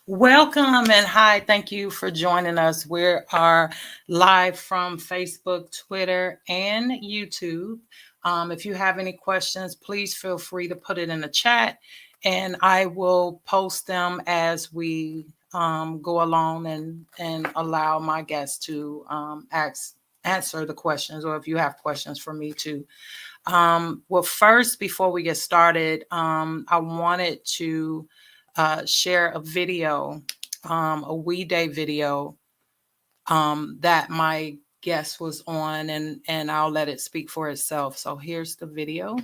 Welcome and hi. Thank you for joining us. We are live from Facebook, Twitter, and YouTube. If you have any questions, please feel free to put it in the chat and I will post them as we go along and allow my guests to answer the questions, or if you have questions for me too. Well, first, before we get started, I wanted to share a video, a We Day video that my guest was on, and I'll let it speak for itself. So here's the video.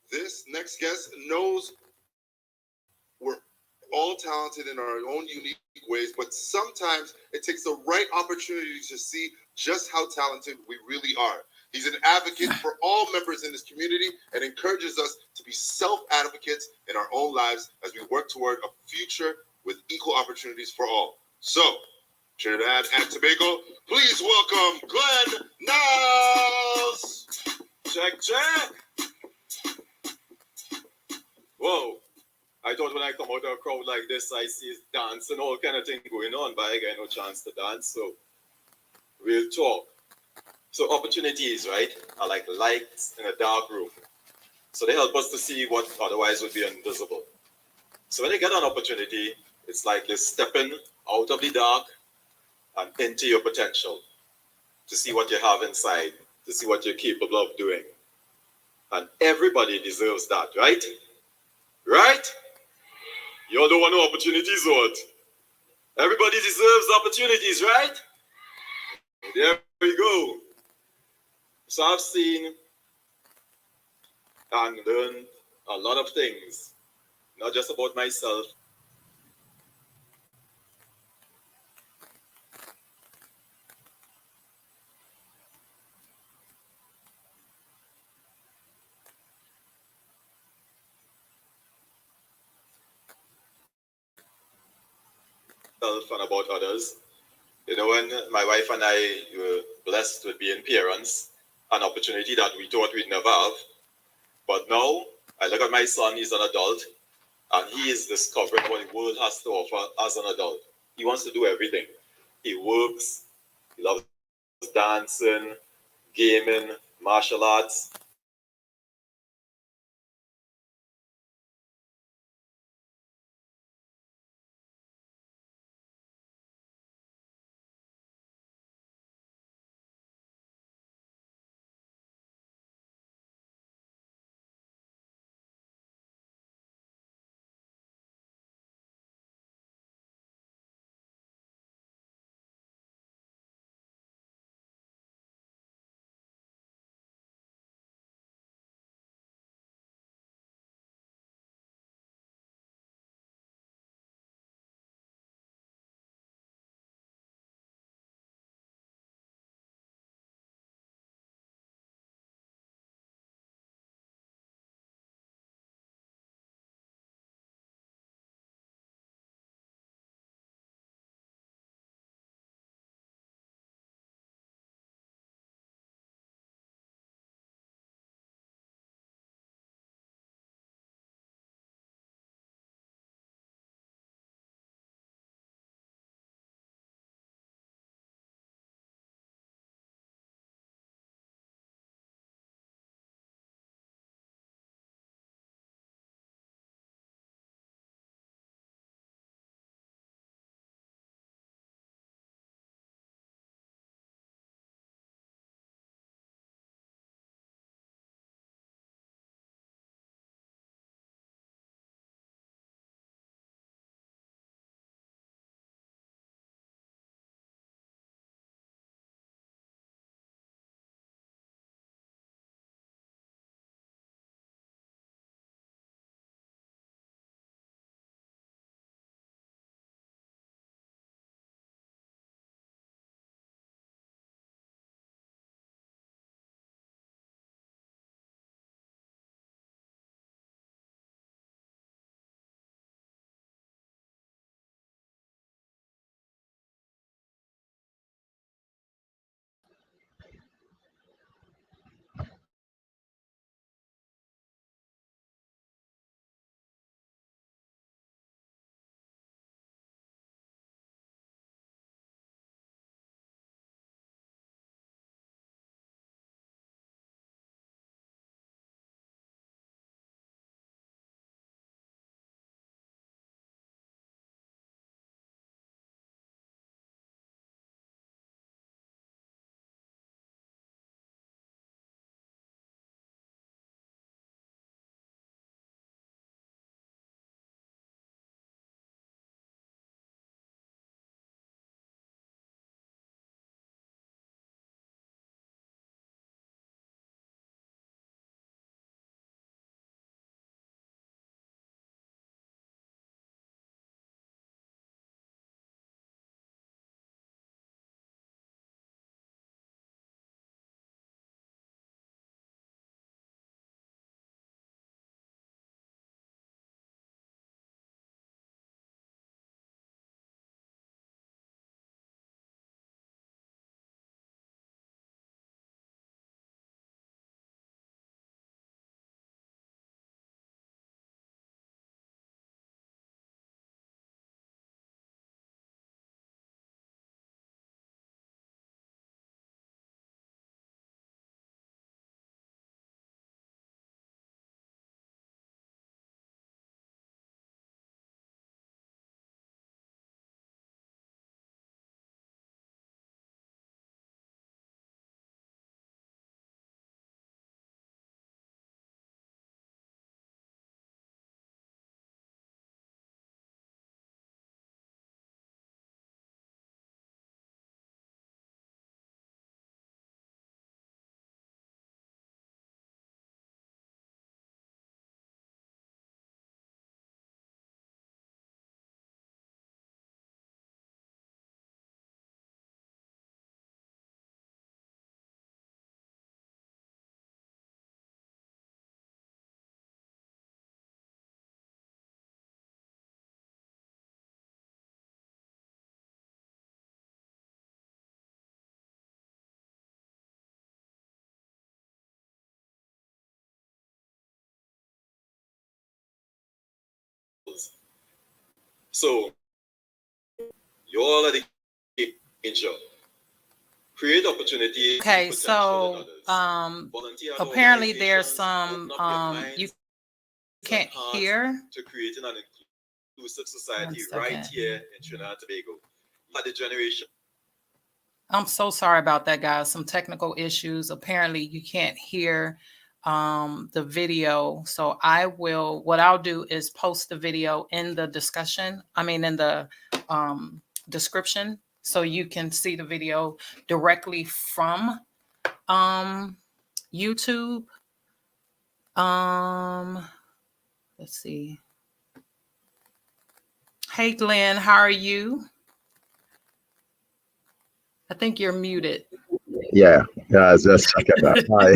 This next guest knows we're all talented in our own unique ways, but sometimes it takes the right opportunity to see just how talented we really are. He's an advocate for all members in this community and encourages us to be self-advocates in our own lives as we work toward a future with equal opportunities for all. So, Trinidad and Tobago, please welcome Glen Niles! Check, check! Whoa. I thought when I come out of a crowd like this, I see dance and all kind of thing going on, but I get no chance to dance, so we'll talk. So opportunities, right, are like lights in a dark room. So they help us to see what otherwise would be invisible. So when you get an opportunity, it's like you're stepping out of the dark and into your potential to see what you have inside, to see what you're capable of doing. And everybody deserves that, right? Right? You all don't want no opportunities, what? Everybody deserves opportunities, right? There we go. So I've seen and learned a lot of things, not just about myself. And about others. You know, when my wife and I were blessed with being parents, an opportunity that we thought we'd never have. But now, I look at my son, he's an adult, and he is discovering what the world has to offer as an adult. He wants to do everything. He works, he loves dancing, gaming, martial arts. So you're all at the angel. Create opportunities. Okay, so apparently there's some you can't hear to creating an inclusive society right here in Trinidad and Tobago. The generation. I'm so sorry about that, guys. Some technical issues. Apparently you can't hear the video. So what I'll do is post the video in the discussion. In the description, so you can see the video directly from YouTube. Let's see. Hey, Glenn, how are you? I think you're muted. Yeah, just check it out. Hi.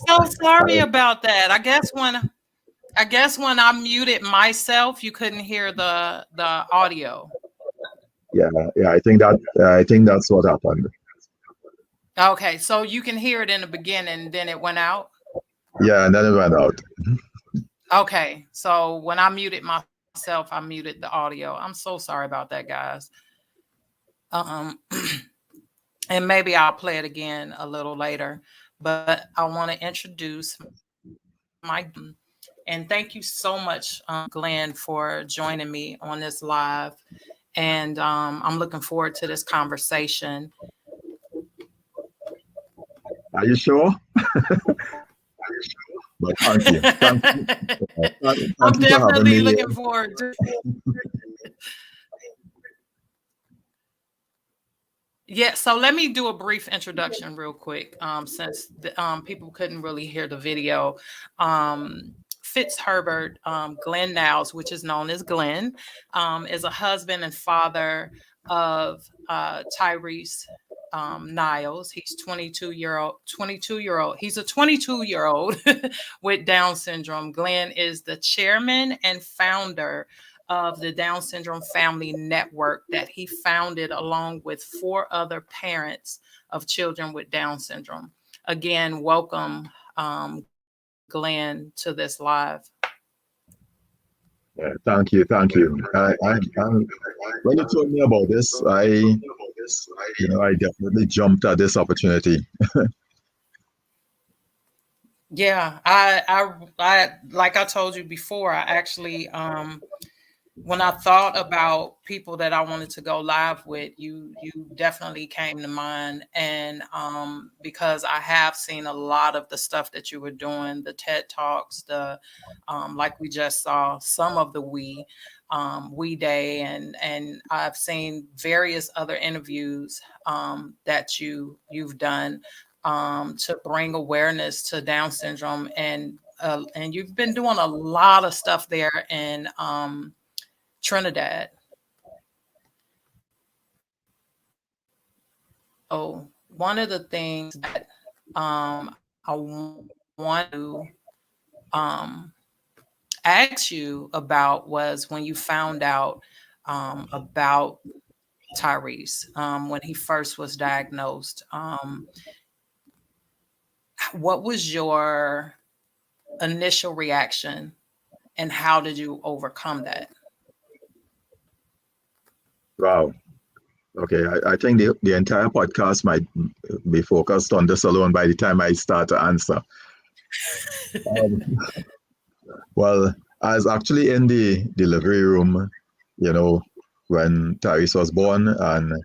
So sorry about that. I guess when I muted myself, you couldn't hear the audio. Yeah. I think that's what happened. Okay, so you can hear it in the beginning, then it went out. Yeah, and then it went out. Okay, so when I muted myself, I muted the audio. I'm so sorry about that, guys. And maybe I'll play it again a little later, but I want to introduce Mike. And thank you so much, Glenn, for joining me on this live. And I'm looking forward to this conversation. Are you sure? But thank you. I'm definitely looking forward to Yeah, so let me do a brief introduction real quick, since people couldn't really hear the video. Fitzherbert Glen Niles, which is known as Glenn, is a husband and father of Tyrese Niles. He's 22-year-old. He's a 22-year-old with Down syndrome. Glenn is the chairman and founder of the Down Syndrome Family Network that he founded along with 4 other parents of children with Down syndrome. Again, welcome, Glenn, to this live. Yeah, thank you. When you told me about this, I definitely jumped at this opportunity. Yeah, I like I told you before, I actually when I thought about people that I wanted to go live with, you definitely came to mind. And because I have seen a lot of the stuff that you were doing, the TED Talks, the like we just saw, some of the We Day, and I've seen various other interviews that you've done to bring awareness to Down syndrome, and you've been doing a lot of stuff there in Trinidad. Oh, one of the things that I want to ask you about was when you found out about Tyrese, when he first was diagnosed. What was your initial reaction, and how did you overcome that? Wow. Okay, I think the entire podcast might be focused on this alone by the time I start to answer. Well, I was actually in the delivery room, when Tyrese was born, and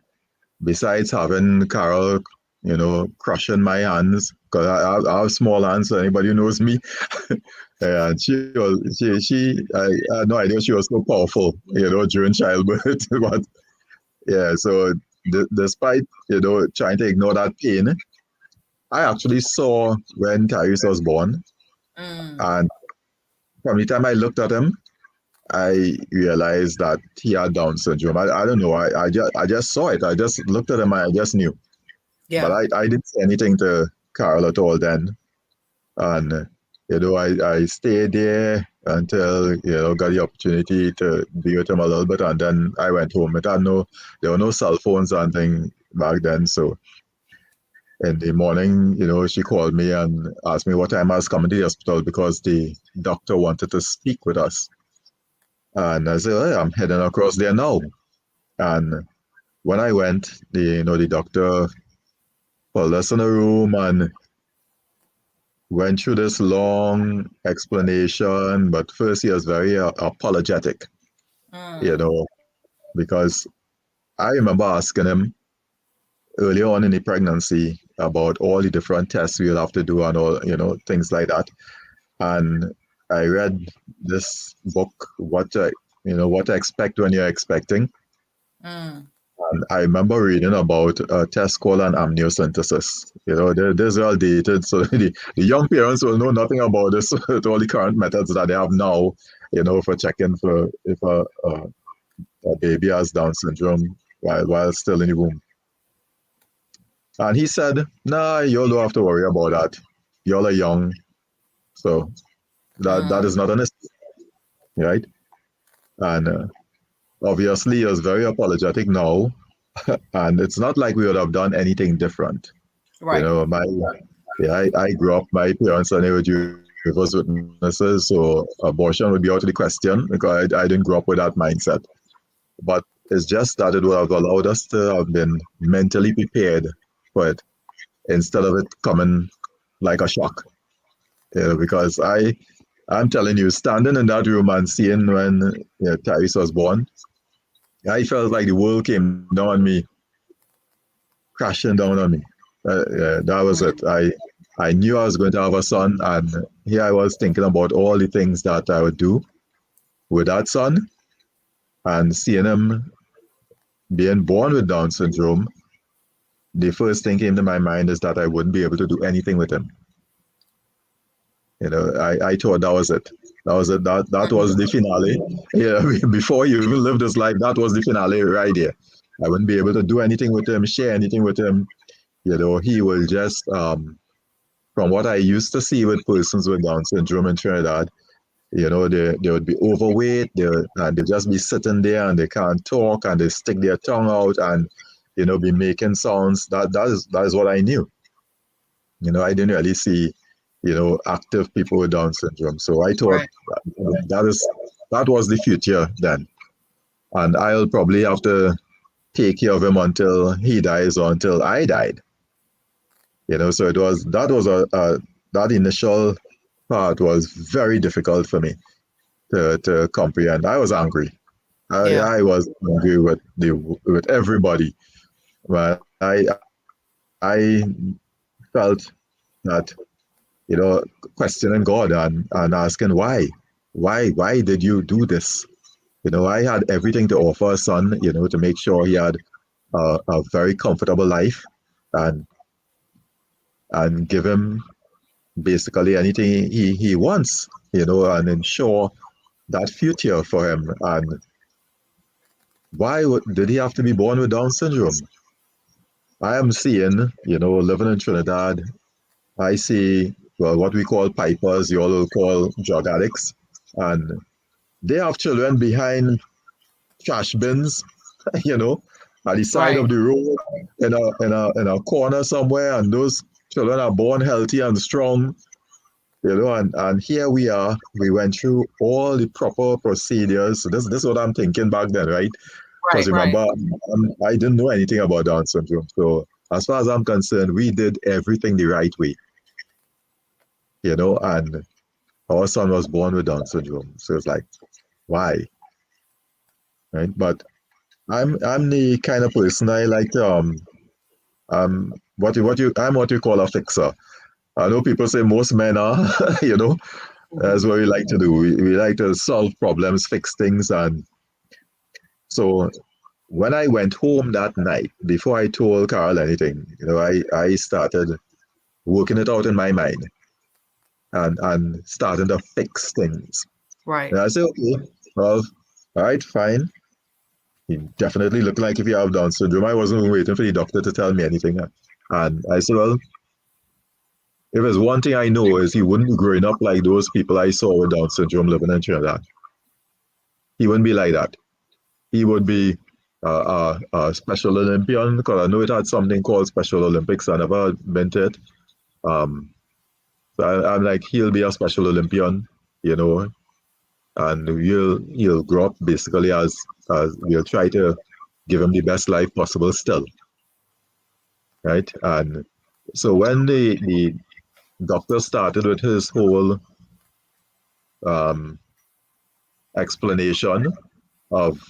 besides having Carol, crushing my hands, because I have small hands, so anybody who knows me, and I had no idea she was so powerful, during childbirth, but yeah, so despite, trying to ignore that pain, I actually saw when Tyrese was born. And from the time I looked at him, I realized that he had Down syndrome. I don't know. I just saw it. I just looked at him and I just knew. Yeah. But I didn't say anything to Carol at all then. And, I stayed there until, got the opportunity to be with him a little bit. And then I went home. There were no cell phones or anything back then. So in the morning, she called me and asked me what time I was coming to the hospital because the doctor wanted to speak with us. And I said, hey, I'm heading across there now. And when I went, the doctor pulled us in a room and went through this long explanation. But first, he was very apologetic, because I remember asking him early on in the pregnancy about all the different tests we'll have to do and all, things like that. And I read this book, what to expect when you're expecting. And I remember reading about a test called an amniocentesis. These are all dated, so the young parents will know nothing about this with all the current methods that they have now, for checking for if a baby has Down syndrome while still in the womb. And he said, nah, you all don't have to worry about that. You all are young, so that is not an issue, right? And obviously, he was very apologetic now, and it's not like we would have done anything different. Right. I grew up, my parents and they were Jehovah's Witnesses, so abortion would be out of the question because I didn't grow up with that mindset. But it's just that it would have allowed us to have been mentally prepared for it instead of it coming like a shock. Because I'm telling you, standing in that room and seeing when Tyrese was born, I felt like the world came down on me, crashing down on me. That was it. I knew I was going to have a son, and here I was thinking about all the things that I would do with that son, and seeing him being born with Down syndrome. The first thing came to my mind is that I wouldn't be able to do anything with him. I thought that was it. That was it. That was the finale. Before you even live this life, that was the finale right there. I wouldn't be able to do anything with him, share anything with him. He will just, from what I used to see with persons with Down syndrome in Trinidad, they would be overweight, and they'd just be sitting there and they can't talk and they stick their tongue out and, be making sounds. That is what I knew. I didn't really see, active people with Down syndrome. So I thought that was the future then. And I'll probably have to take care of him until he dies or until I died. So that initial part was very difficult for me to comprehend. I was angry. I was angry with everybody. But I felt that, questioning God and asking why did you do this? I had everything to offer a son, to make sure he had a very comfortable life and give him basically anything he wants, and ensure that future for him. And why did he have to be born with Down syndrome? I am seeing, living in Trinidad, I see, what we call pipers, you all will call drug addicts, and they have children behind trash bins, at the side of the road, in a corner somewhere, and those children are born healthy and strong, and here we are. We went through all the proper procedures. So this is what I'm thinking back then, right? Because remember, I didn't know anything about Down syndrome. So as far as I'm concerned, we did everything the right way, and our son was born with Down syndrome. So it's like, why? Right? But I'm the kind of person I like to I'm what you call a fixer. I know people say most men are, that's what we like to do. We like to solve problems, fix things. And so when I went home that night, before I told Carol anything, I started working it out in my mind and starting to fix things. Right. And I said, okay, well, all right, fine. You definitely look like if you have Down syndrome. I wasn't waiting for the doctor to tell me anything. And I said, well, if there's one thing I know is he wouldn't be growing up like those people I saw with Down syndrome living in Trinidad. He wouldn't be like that. He would be a Special Olympian, because I know it had something called Special Olympics. I never been to it. So I'm like, he'll be a Special Olympian, and and he'll grow up basically as we'll try to give him the best life possible still, right? And so when the doctor started with his whole um, explanation of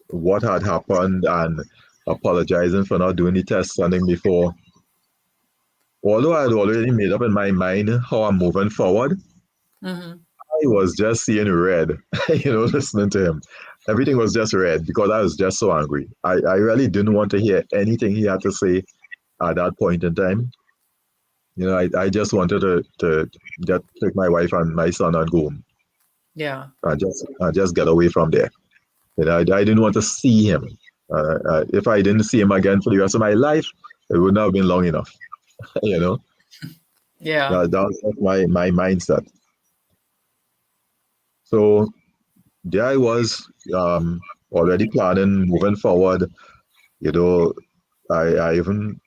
what had happened and apologizing for not doing the test sending before, although I had already made up in my mind how I'm moving forward, Mm-hmm. I was just seeing red, listening to him. Everything was just red because I was just so angry. I really didn't want to hear anything he had to say at that point in time. I just wanted to just take my wife and my son and go home Yeah. and just get away from there. I didn't want to see him. If I didn't see him again for the rest of my life, it wouldn't have been long enough. you know, Yeah. that was my mindset. So there I was, already planning moving forward. You know, I even,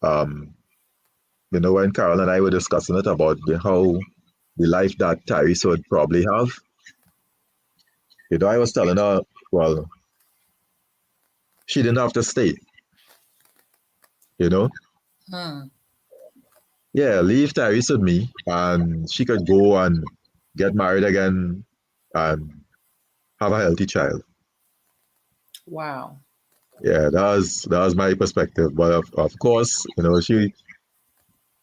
um, when Carol and I were discussing it about how the life that Tyrese would probably have, I was telling her, well, she didn't have to stay, you know? Hmm. Yeah, leave Tyrese with me and she could go and get married again and have a healthy child. Wow. Yeah, that was my perspective. But of course, she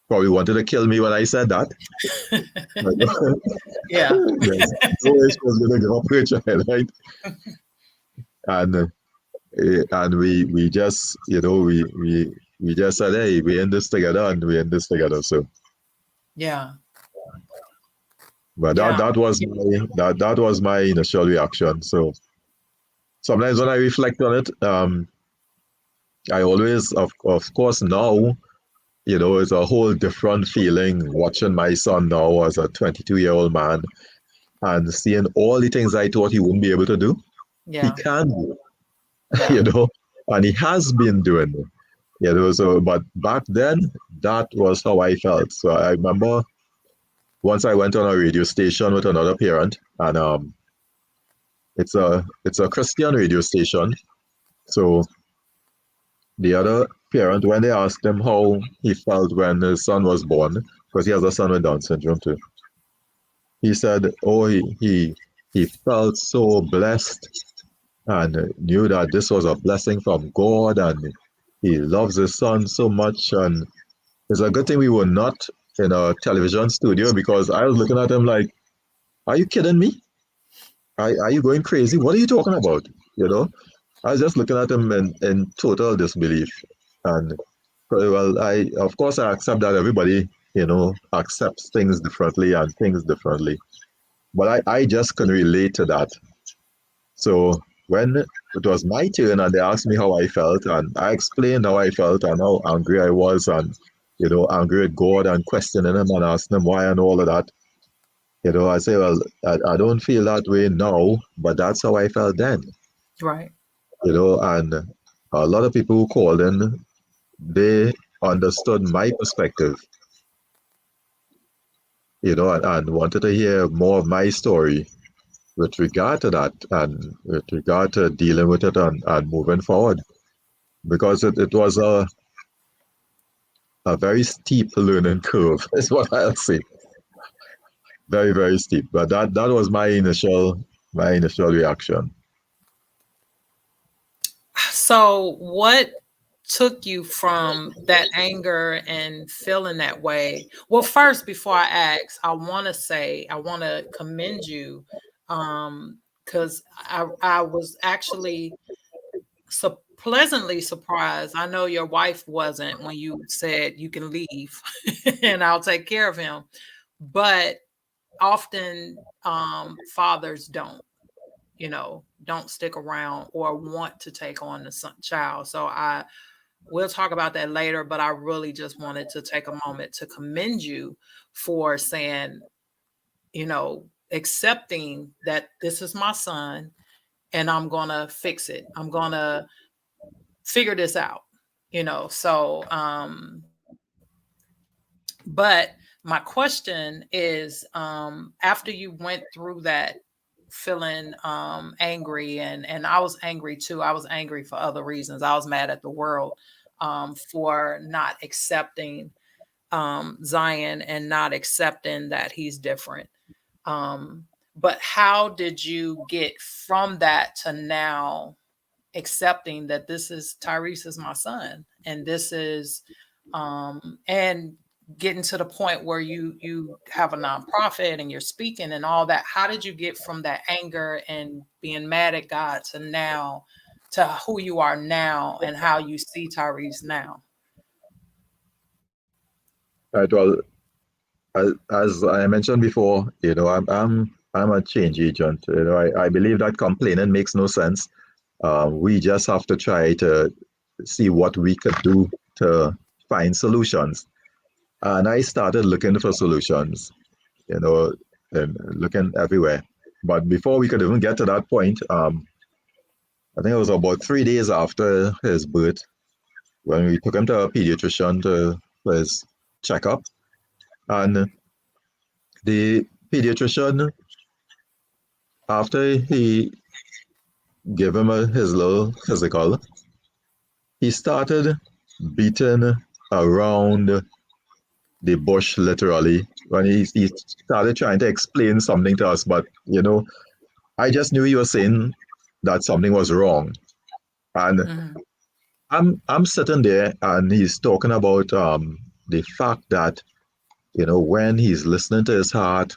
probably wanted to kill me when I said that. Yeah. There's no way she was going to give up her child, right? And we just we just said, hey, we in this together and we in this together. So, Yeah. but Yeah. that was my initial reaction. So sometimes when I reflect on it, I always, of course, now, it's a whole different feeling watching my son now as a 22-year-old man and seeing all the things I thought he wouldn't be able to do. He Yeah. can do, Yeah. and he has been doing it. So, but back then, that was how I felt. So I remember once I went on a radio station with another parent, and it's a Christian radio station. So the other parent, when they asked him how he felt when his son was born, because he has a son with Down syndrome too, he said, "Oh, he felt so blessed and knew that this was a blessing from God, and he loves his son so much, and it's a good thing we were not in a television studio because I was looking at him like, are you kidding me? Are you going crazy? What are you talking about? You know, I was just looking at him in total disbelief. And well, of course I accept that everybody, accepts things differently and things differently. But I just can relate to that. So when it was my turn and they asked me how I felt, and I explained how I felt and how angry I was, and angry at God and questioning him and asking him why and all of that. I say, well, I don't feel that way now, but that's how I felt then. Right. And a lot of people who called in, they understood my perspective, and wanted to hear more of my story with regard to that and with regard to dealing with it and moving forward. Because it was a very steep learning curve, is what I'll say. Very, very steep. But that was my initial reaction. So, what took you from that anger and feeling that way? Well, first, before I ask, I want to commend you, because I was actually pleasantly surprised. I know your wife wasn't when you said you can leave and I'll take care of him, but often fathers don't stick around or want to take on the child. So we'll talk about that later, but I really just wanted to take a moment to commend you for saying, accepting that this is my son and I'm going to fix it. I'm going to figure this out, so but my question is, after you went through that feeling angry, and I was angry too. I was angry for other reasons. I was mad at the world for not accepting Zion and not accepting that he's different. But how did you get from that to now accepting that this is Tyrese is my son, and this is and getting to the point where you have a nonprofit and you're speaking and all that? How did you get from that anger and being mad at God to now to who you are now and how you see Tyrese now? Right. Well, as I mentioned before, I'm a change agent. I believe that complaining makes no sense. We just have to try to see what we could do to find solutions. And I started looking for solutions, and looking everywhere. But before we could even get to that point, I think it was about 3 days after his birth when we took him to a pediatrician for his checkup. And the pediatrician, after he gave him his little physical, he started beating around the bush literally when he started trying to explain something to us. But I just knew he was saying that something was wrong. And I'm sitting there and he's talking about the fact that when he's listening to his heart,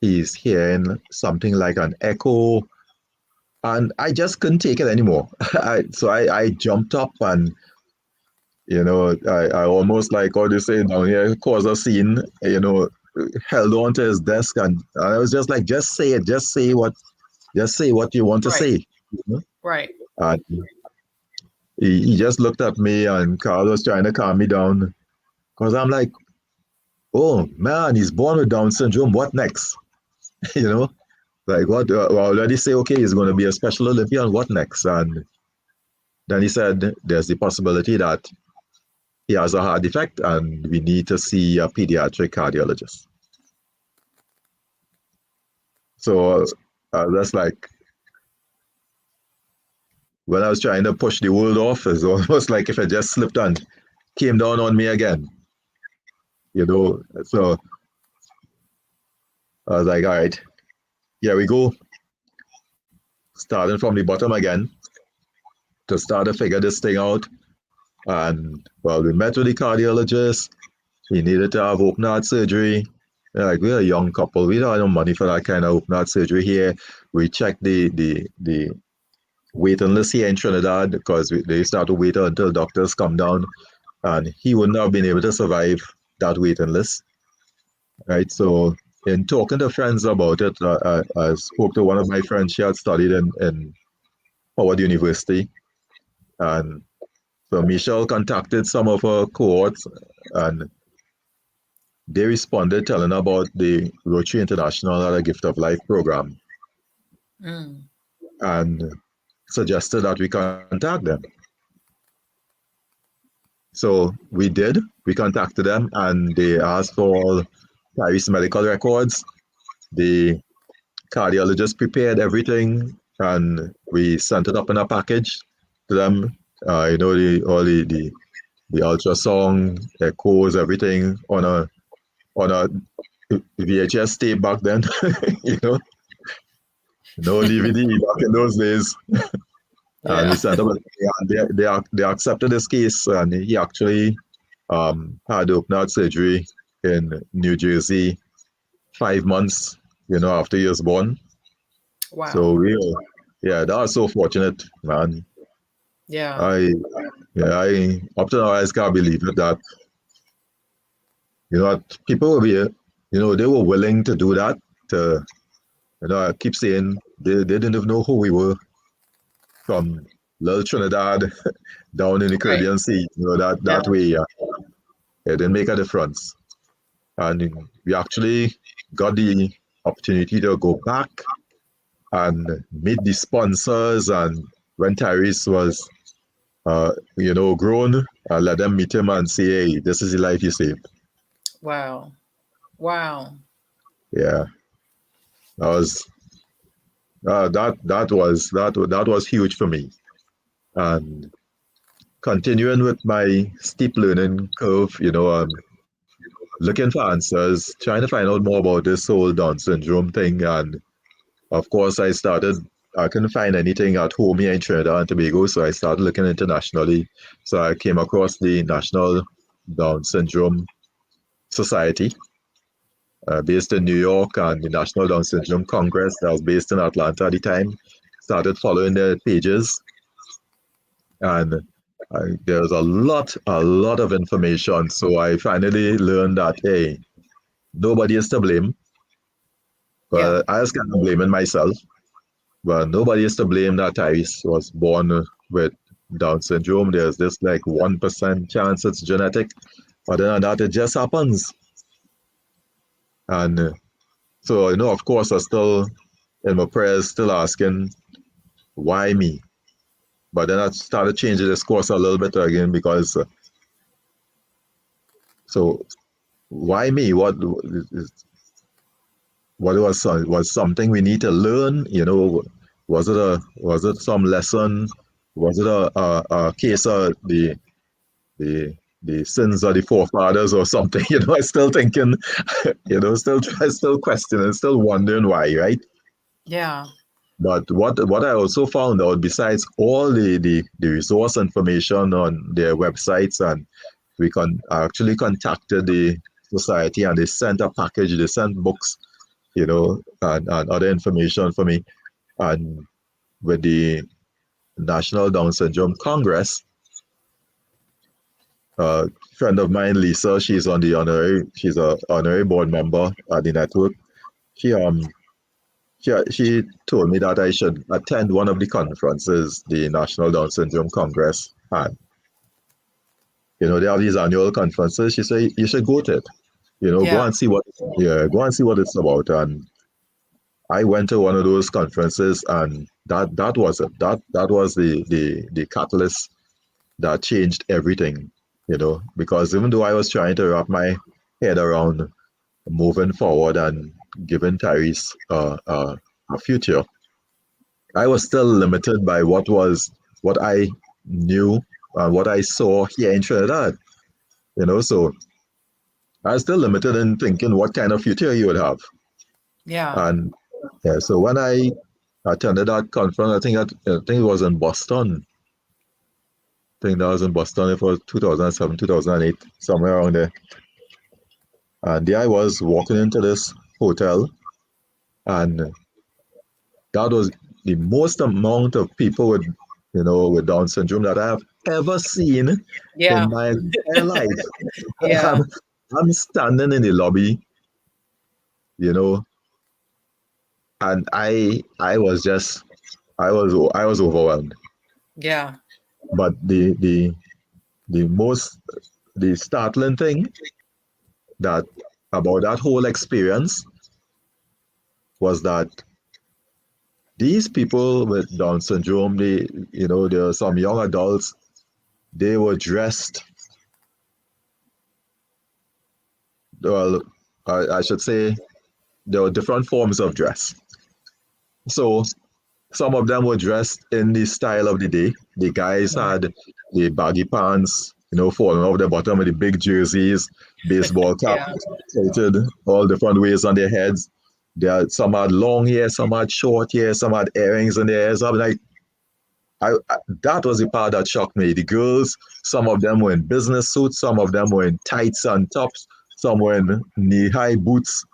he's hearing something like an echo, and I just couldn't take it anymore. So I jumped up and I almost, like how they say down here, caused a scene, held on to his desk, and I was just like, just say it, just say what you want to say. Right. And he just looked at me, and Carl was trying to calm me down because I'm like, oh man, he's born with Down syndrome. What next? Like what? I already say, okay, he's going to be a Special Olympian. What next? And then he said, there's the possibility that he has a heart defect and we need to see a pediatric cardiologist. So that's like, when I was trying to push the world off, it's almost like if it just slipped and came down on me again. So I was like, all right, here we go. Starting from the bottom again to start to figure this thing out. And well, we met with the cardiologist. He needed to have open heart surgery. Like, we're a young couple. We don't have no money for that kind of open heart surgery here. We checked the waiting list here in Trinidad because they start to wait until doctors come down, and he wouldn't have been able to survive that waiting list. Right. So in talking to friends about it, I spoke to one of my friends. She had studied in Howard University, and so Michelle contacted some of her cohorts, and they responded telling about the Rotary International had a Gift of Life program, and suggested that we contact them. So we did. We contacted them, and they asked for all Tyrese medical records. The cardiologist prepared everything, and we sent it up in a package to them. All the ultrasound, echoes, everything on a VHS tape back then. No DVD back in those days. And we sent them. They accepted his case, and he actually had open heart surgery in New Jersey 5 months, after he was born. Wow. So that was so fortunate, man. Yeah. I up to now I just can't believe it that people were here, they were willing to do that. I keep saying they didn't even know who we were from little Trinidad down in the Caribbean Sea. That way, it didn't make a difference. And we actually got the opportunity to go back and meet the sponsors. And when Tyrese was, grown, I let them meet him and say, hey, this is the life you saved. Wow. Yeah. That was That was huge for me. And continuing with my steep learning curve, looking for answers, trying to find out more about this whole Down syndrome thing. And of course, I couldn't find anything at home here in Trinidad and Tobago, so I started looking internationally. So I came across the National Down Syndrome Society, based in New York, and the National Down Syndrome Congress that was based in Atlanta at the time. Started following their pages, and there's a lot of information. So I finally learned that, hey, nobody is to blame. Yeah. But I was kind of blaming myself. But nobody is to blame that Tyrese was born with Down syndrome. There's this like 1% chance it's genetic. Other than that, it just happens. And so, of course, I still, in my prayers, still asking, why me? But then I started changing this course a little bit again because, so why me? What was something we need to learn? Was it some lesson? Was it a case of the the sins of the forefathers or something? I still thinking, still questioning, still wondering why, right? Yeah. But what I also found out, besides all the resource information on their websites, and we actually contacted the society, and they sent a package, they sent books, and other information for me. And with the National Down Syndrome Congress, a friend of mine, Lisa, she's an honorary board member at the network. She told me that I should attend one of the conferences the National Down Syndrome Congress had. They have these annual conferences. She said you should go to it. Go Yeah. and see what it's about. And I went to one of those conferences, and that was it. That was the catalyst that changed everything. Because even though I was trying to wrap my head around moving forward and giving Tyrese a future, I was still limited by what I knew and what I saw here in Trinidad. So I was still limited in thinking what kind of future he would have. Yeah. And yeah, so when I attended that conference, I think it was in Boston. I think that was in Boston. It was 2007, 2008, somewhere around there. And there I was walking into this hotel, and that was the most amount of people with Down syndrome that I have ever seen Yeah. in my entire life. Yeah. I'm standing in the lobby, you know, and I was overwhelmed. Yeah. But the startling thing that about that whole experience was that these people with Down syndrome, there are some young adults, they were dressed, well, I should say there were different forms of dress. So some of them were dressed in the style of the day. The guys had the baggy pants, falling off the bottom of the big jerseys, baseball cap, Yeah. tilted all different ways on their heads. Some had long hair, some had short hair, some had earrings in their ears. I'm like, that was the part that shocked me. The girls, some of them were in business suits, some of them were in tights and tops, some were in knee-high boots.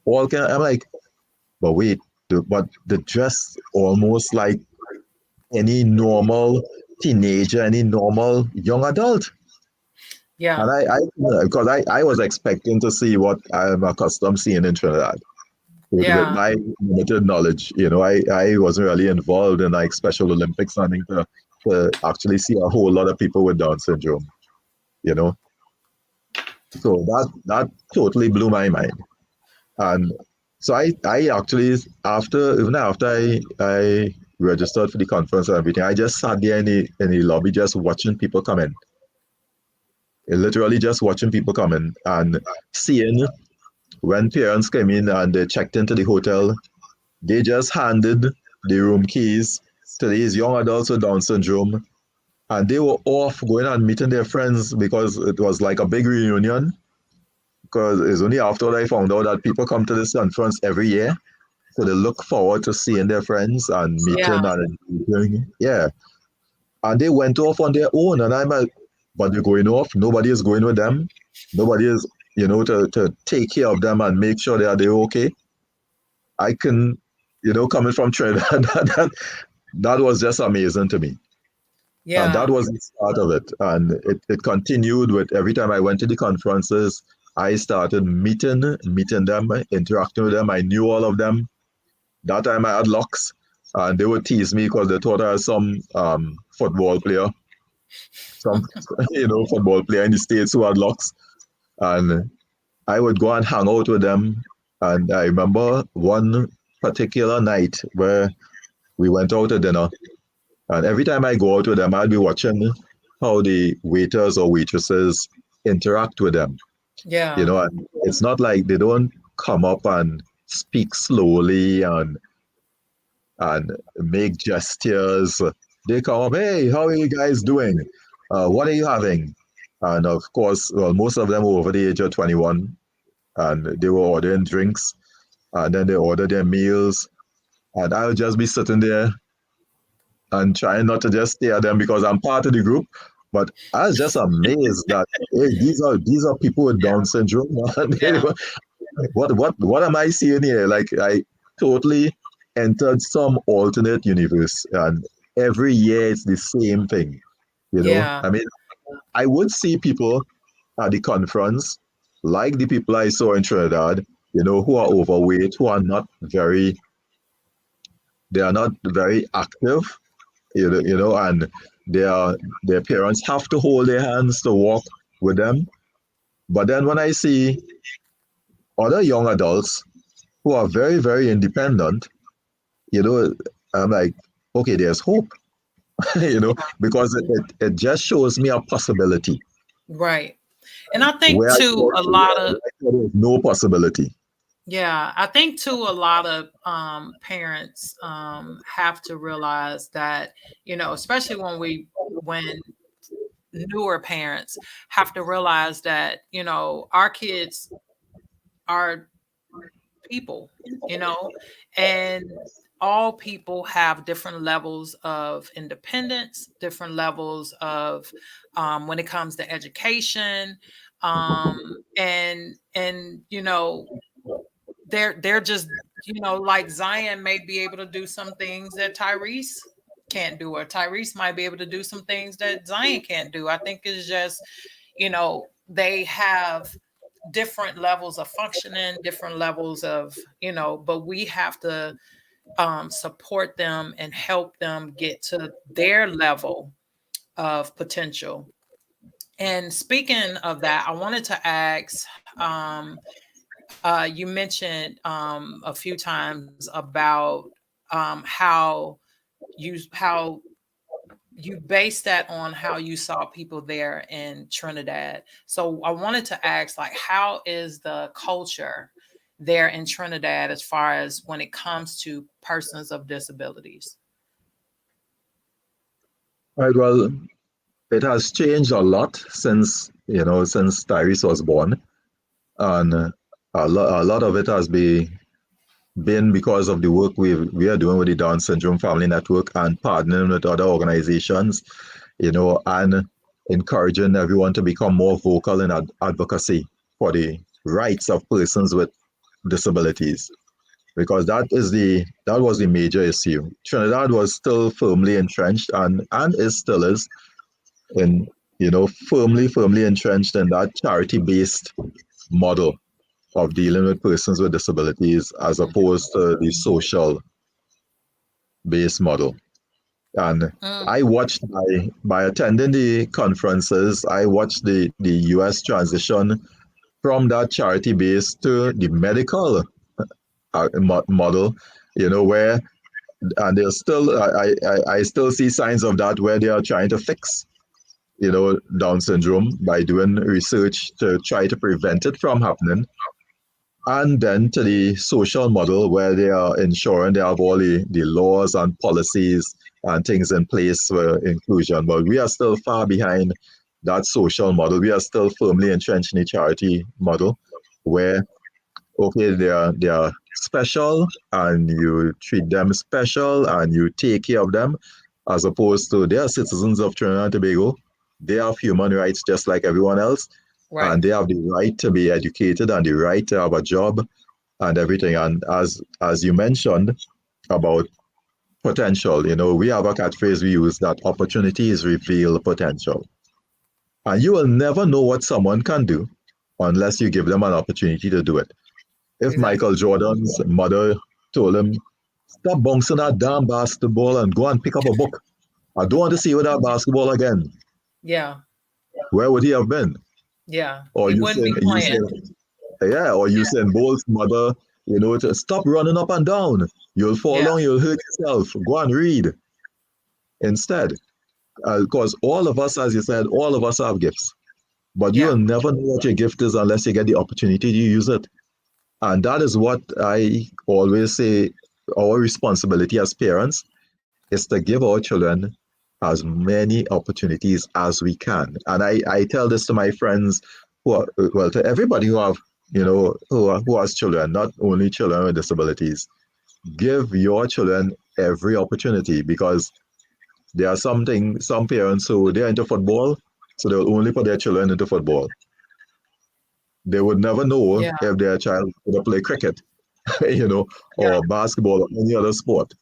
I'm like, but wait, but the dress almost like any normal teenager, any normal young adult. Yeah. And because I was expecting to see what I'm accustomed seeing in Trinidad. With Yeah. my limited knowledge, I wasn't really involved in like Special Olympics or anything to actually see a whole lot of people with Down syndrome, you know. So that totally blew my mind. And so I actually even after I registered for the conference and everything, I just sat there in the lobby just watching people come in. Literally just watching people come in and seeing when parents came in and they checked into the hotel, they just handed the room keys to these young adults with Down syndrome, and they were off going and meeting their friends because it was like a big reunion. Because it's only after I found out that people come to this conference every year, so they look forward to seeing their friends and meeting Yeah. and engaging. Yeah, and they went off on their own, and I'm like, but they're going off. Nobody is going with them. Nobody is, to take care of them and make sure they're okay. I can, coming from Trinidad, that was just amazing to me. And Yeah. that was the start of it. And it continued with every time I went to the conferences, I started meeting them, interacting with them. I knew all of them. That time I had locks, and they would tease me because they thought I was some football player, some football player in the States who had locks. And I would go and hang out with them. And I remember one particular night where we went out to dinner, and every time I go out with them, I'll be watching how the waiters or waitresses interact with them. Yeah. And it's not like they don't come up and speak slowly and make gestures. They come up, hey, how are you guys doing? What are you having? And of course, well, most of them were over the age of 21, and they were ordering drinks, and then they order their meals, and I'll just be sitting there and trying not to just stare at them because I'm part of the group. But I was just amazed that hey, these are people with Down syndrome. Yeah. What am I seeing here? Like I totally entered some alternate universe, and every year it's the same thing. Yeah. I mean, I would see people at the conference, like the people I saw in Trinidad, who are overweight, who are not very, they are not very active, and their parents have to hold their hands to walk with them. But then when I see other young adults who are very, very independent, I'm like, okay, there's hope, because it just shows me a possibility. Right. And I think Where I too, a lot of there's no possibility. yeah, I think too, a lot of parents have to realize that, especially when newer parents have to realize that, our kids are people, and all people have different levels of independence, different levels of when it comes to education, and they're just like Zion may be able to do some things that Tyrese can't do, or Tyrese might be able to do some things that Zion can't do. I think it's just they have different levels of functioning, different levels of but we have to support them and help them get to their level of potential. And speaking of that, I wanted to ask, you mentioned a few times about how you base that on how you saw people there in Trinidad. So I wanted to ask, like, how is the culture there in Trinidad as far as when it comes to persons of disabilities? Right. Well, it has changed a lot since Tyrese was born, and a lot of it has been because of the work we are doing with the Down Syndrome Family Network and partnering with other organizations, and encouraging everyone to become more vocal in advocacy for the rights of persons with disabilities, because that was the major issue. Trinidad was still firmly entrenched and still is in firmly entrenched in that charity-based model of dealing with persons with disabilities as opposed to the social based model. And I watched by attending the conferences, I watched the US transition from that charity base to the medical model, where and there's still I still see signs of that where they are trying to fix Down syndrome by doing research to try to prevent it from happening. and then to the social model where they are ensuring they have all the laws and policies and things in place for inclusion. But we are still far behind that social model. We are still firmly entrenched in the charity model where, okay, they are special and you treat them special and you take care of them, as opposed to they are citizens of Trinidad and Tobago. They have human rights just like everyone else, Right. and they have the right to be educated and the right to have a job and everything. And as you mentioned about potential, we have a catchphrase we use that opportunities reveal potential. And you will never know what someone can do unless you give them an opportunity to do it. If Exactly. Michael Jordan's mother told him, stop bouncing that damn basketball and go and pick up a book, I don't want to see you with that basketball again, Yeah. where would he have been? Yeah. Or He you wouldn't say, be you say, playing. yeah, or Usain Bolt's mother, to stop running up and down. You'll fall Yeah. down, you'll hurt yourself. Go and read instead. Because all of us, as you said, all of us have gifts. But you will Yeah. never know what your gift is unless you get the opportunity to use it. And that is what I always say our responsibility as parents is to give our children as many opportunities as we can. And I tell this to my friends to everybody who have, who has children, not only children with disabilities. Give your children every opportunity because there are some parents who they're into football, so they'll only put their children into football. They would never know Yeah. if their child could play cricket, Yeah. or basketball or any other sport.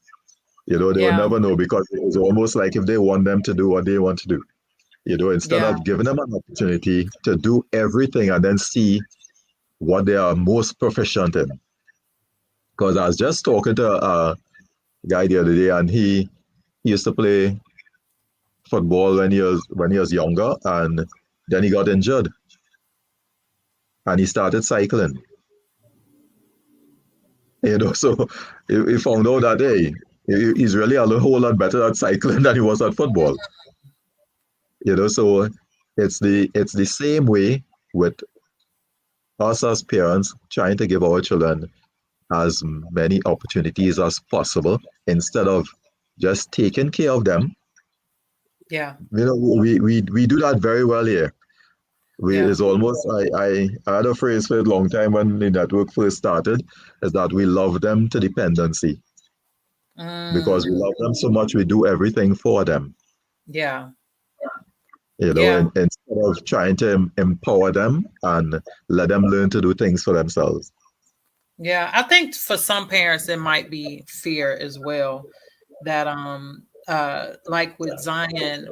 They would Yeah. never know because it's almost like if they want them to do what they want to do, instead Yeah. of giving them an opportunity to do everything and then see what they are most proficient in. Because I was just talking to a guy the other day, and he used to play football when he was younger, and then he got injured and he started cycling. So he found out that hey, he's really a whole lot better at cycling than he was at football. So it's the same way with us as parents trying to give our children as many opportunities as possible instead of just taking care of them. Yeah. We do that very well here. Yeah. It's almost I had a phrase for a long time when the network first started, is that we love them to dependency because we Mm. love them so much we do everything for them. Yeah. And Yeah. instead of trying to empower them and let them learn to do things for themselves. Yeah. I think for some parents it might be fear as well. That like with Zion,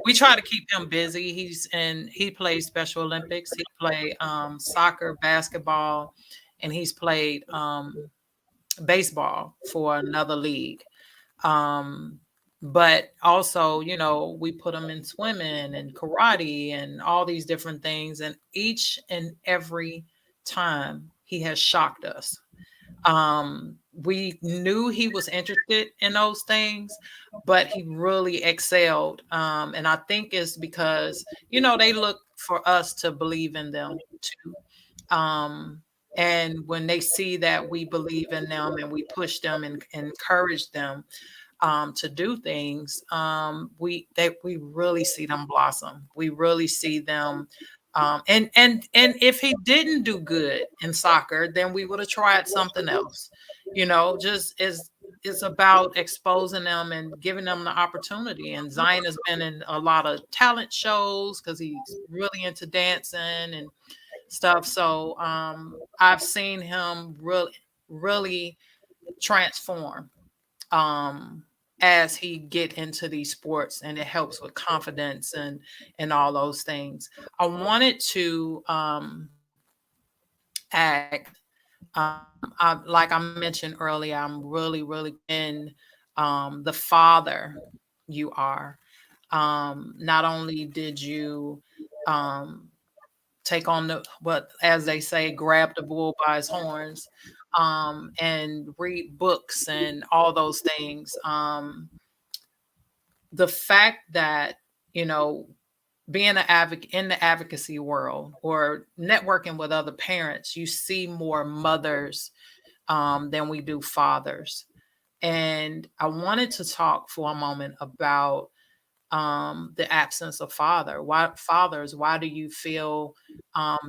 we try to keep him busy. He plays Special Olympics. He played soccer, basketball, and he's played baseball for another league. Um, but also, we put him in swimming and karate and all these different things. And each and every time he has shocked us. We knew he was interested in those things, but he really excelled. And I think it's because, they look for us to believe in them too. Um, and when they see that we believe in them and we push them and encourage them to do things, we really see them blossom. We really see them. And if he didn't do good in soccer, then we would have tried something else. Just as it's about exposing them and giving them the opportunity. And Zion has been in a lot of talent shows because he's really into dancing and stuff. So I've seen him really transform um as he get into these sports, and it helps with confidence and all those things. I wanted to ask, like I mentioned earlier, I'm really in the father you are. Not only did you um take on the what, as they say, grab the bull by his horns, and read books and all those things. The fact that you know being an advocate in the advocacy world or networking with other parents, you see more mothers than we do fathers. And I wanted to talk for a moment about the absence of why do you feel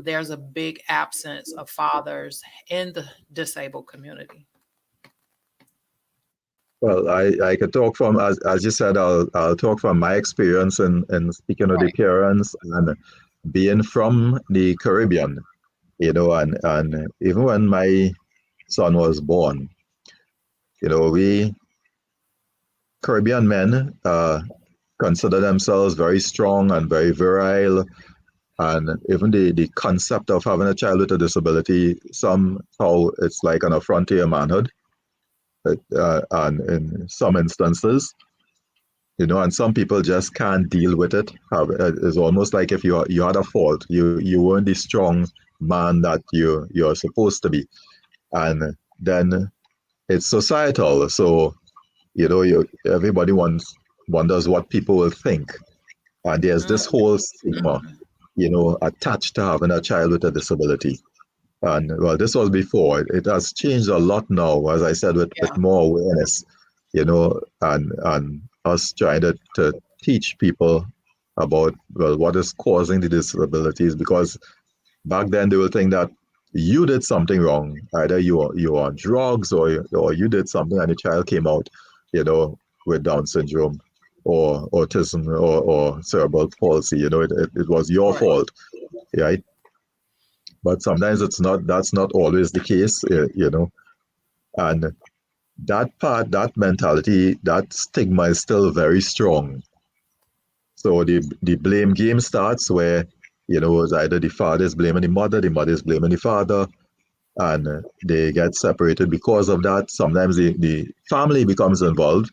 there's a big absence of fathers in the disabled community? Well, I could talk from, as you said, I'll talk from my experience in speaking with the parents and being from the Caribbean, and even when my son was born, we Caribbean men consider themselves very strong and very virile, and even the concept of having a child with a disability, somehow it's like an affront to your manhood. And in some instances, and some people just can't deal with it. It's almost like if you had a fault, you weren't the strong man that you're supposed to be, and then it's societal. So everybody wonders what people will think, and there's this whole stigma, attached to having a child with a disability. And well, this was before. It has changed a lot now, as I said, with more awareness, and us trying to teach people about, well, what is causing the disabilities. Because back then they will think that you did something wrong. Either you were on drugs or you did something and the child came out, with Down syndrome or autism or cerebral palsy. It was your fault, right? But sometimes that's not always the case, and that mentality, that stigma is still very strong. So the blame game starts where, it's either the father is blaming the mother is blaming the father, and they get separated because of that. Sometimes the family becomes involved.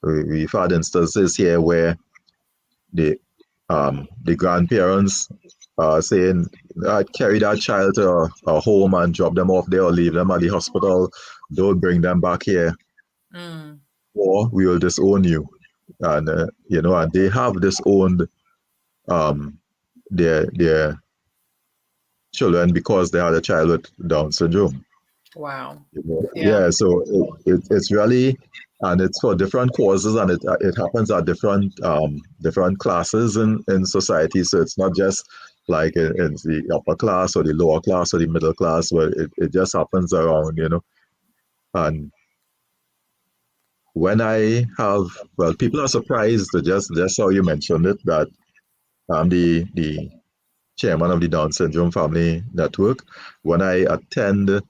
We've had instances here where the grandparents saying, carry that child to a home and drop them off there or leave them at the hospital. Don't bring them back here, or we will disown you. And and they have disowned their children because they had a child with Down syndrome. Wow. Yeah. So it's really, and it's for different causes, and it happens at different classes in society. So it's not just like in the upper class or the lower class or the middle class, where it just happens around, And when people are surprised to just how you mentioned it, that I'm the chairman of the Down Syndrome Family Network. When I attend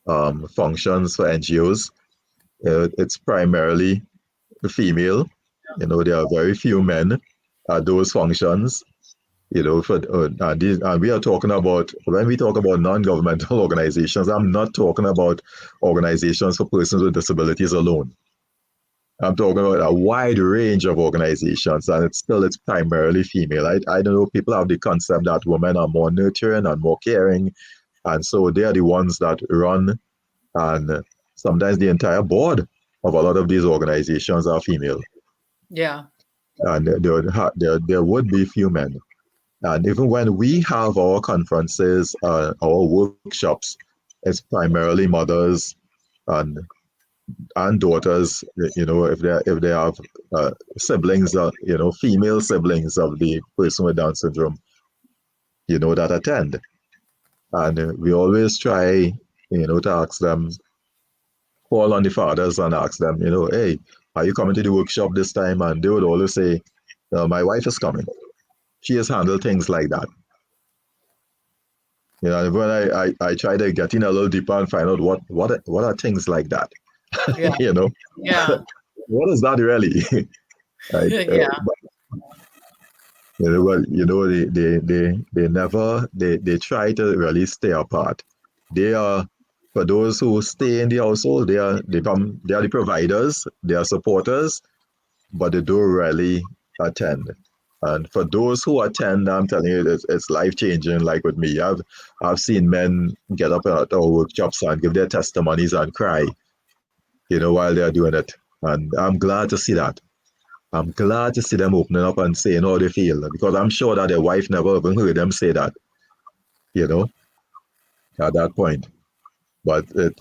functions for NGOs, it's primarily female. There are very few men at those functions. And we are talking about, when we talk about non-governmental organizations, I'm not talking about organizations for persons with disabilities alone. I'm talking about a wide range of organizations, and it's primarily female. I don't know, people have the concept that women are more nurturing and more caring, and so they are the ones that run, and sometimes the entire board of a lot of these organizations are female. Yeah. And there would be few men. And even when we have our conferences, our workshops, it's primarily mothers and daughters, if they have siblings, female siblings of the person with Down syndrome, that attend. And we always try, to ask them, call on the fathers and ask them, hey, are you coming to the workshop this time? And they would always say, my wife is coming. She has handled things like that. When I try to get in a little deeper and find out what are things like that. Yeah. Yeah. What is that really? Yeah. They try to really stay apart. They are, for those who stay in the household, they are the providers, they are supporters, but they don't really attend. And for those who attend, I'm telling you, it's life-changing. Like with me, I've seen men get up at our workshops and give their testimonies and cry, while they're doing it. And I'm glad to see that. I'm glad to see them opening up and saying how they feel, because I'm sure that their wife never even heard them say that, you know, at that point. But it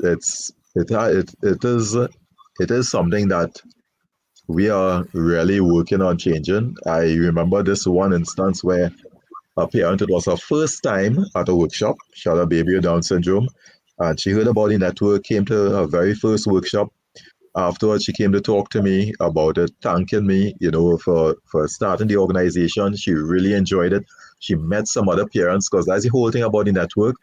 is something that we are really working on changing. I remember this one instance where a parent, it was her first time at a workshop. She had a baby with Down syndrome, and she heard about the network, came to her very first workshop. Afterwards, she came to talk to me about it, thanking me, for starting the organization. She really enjoyed it. She met some other parents, because that's the whole thing about the network,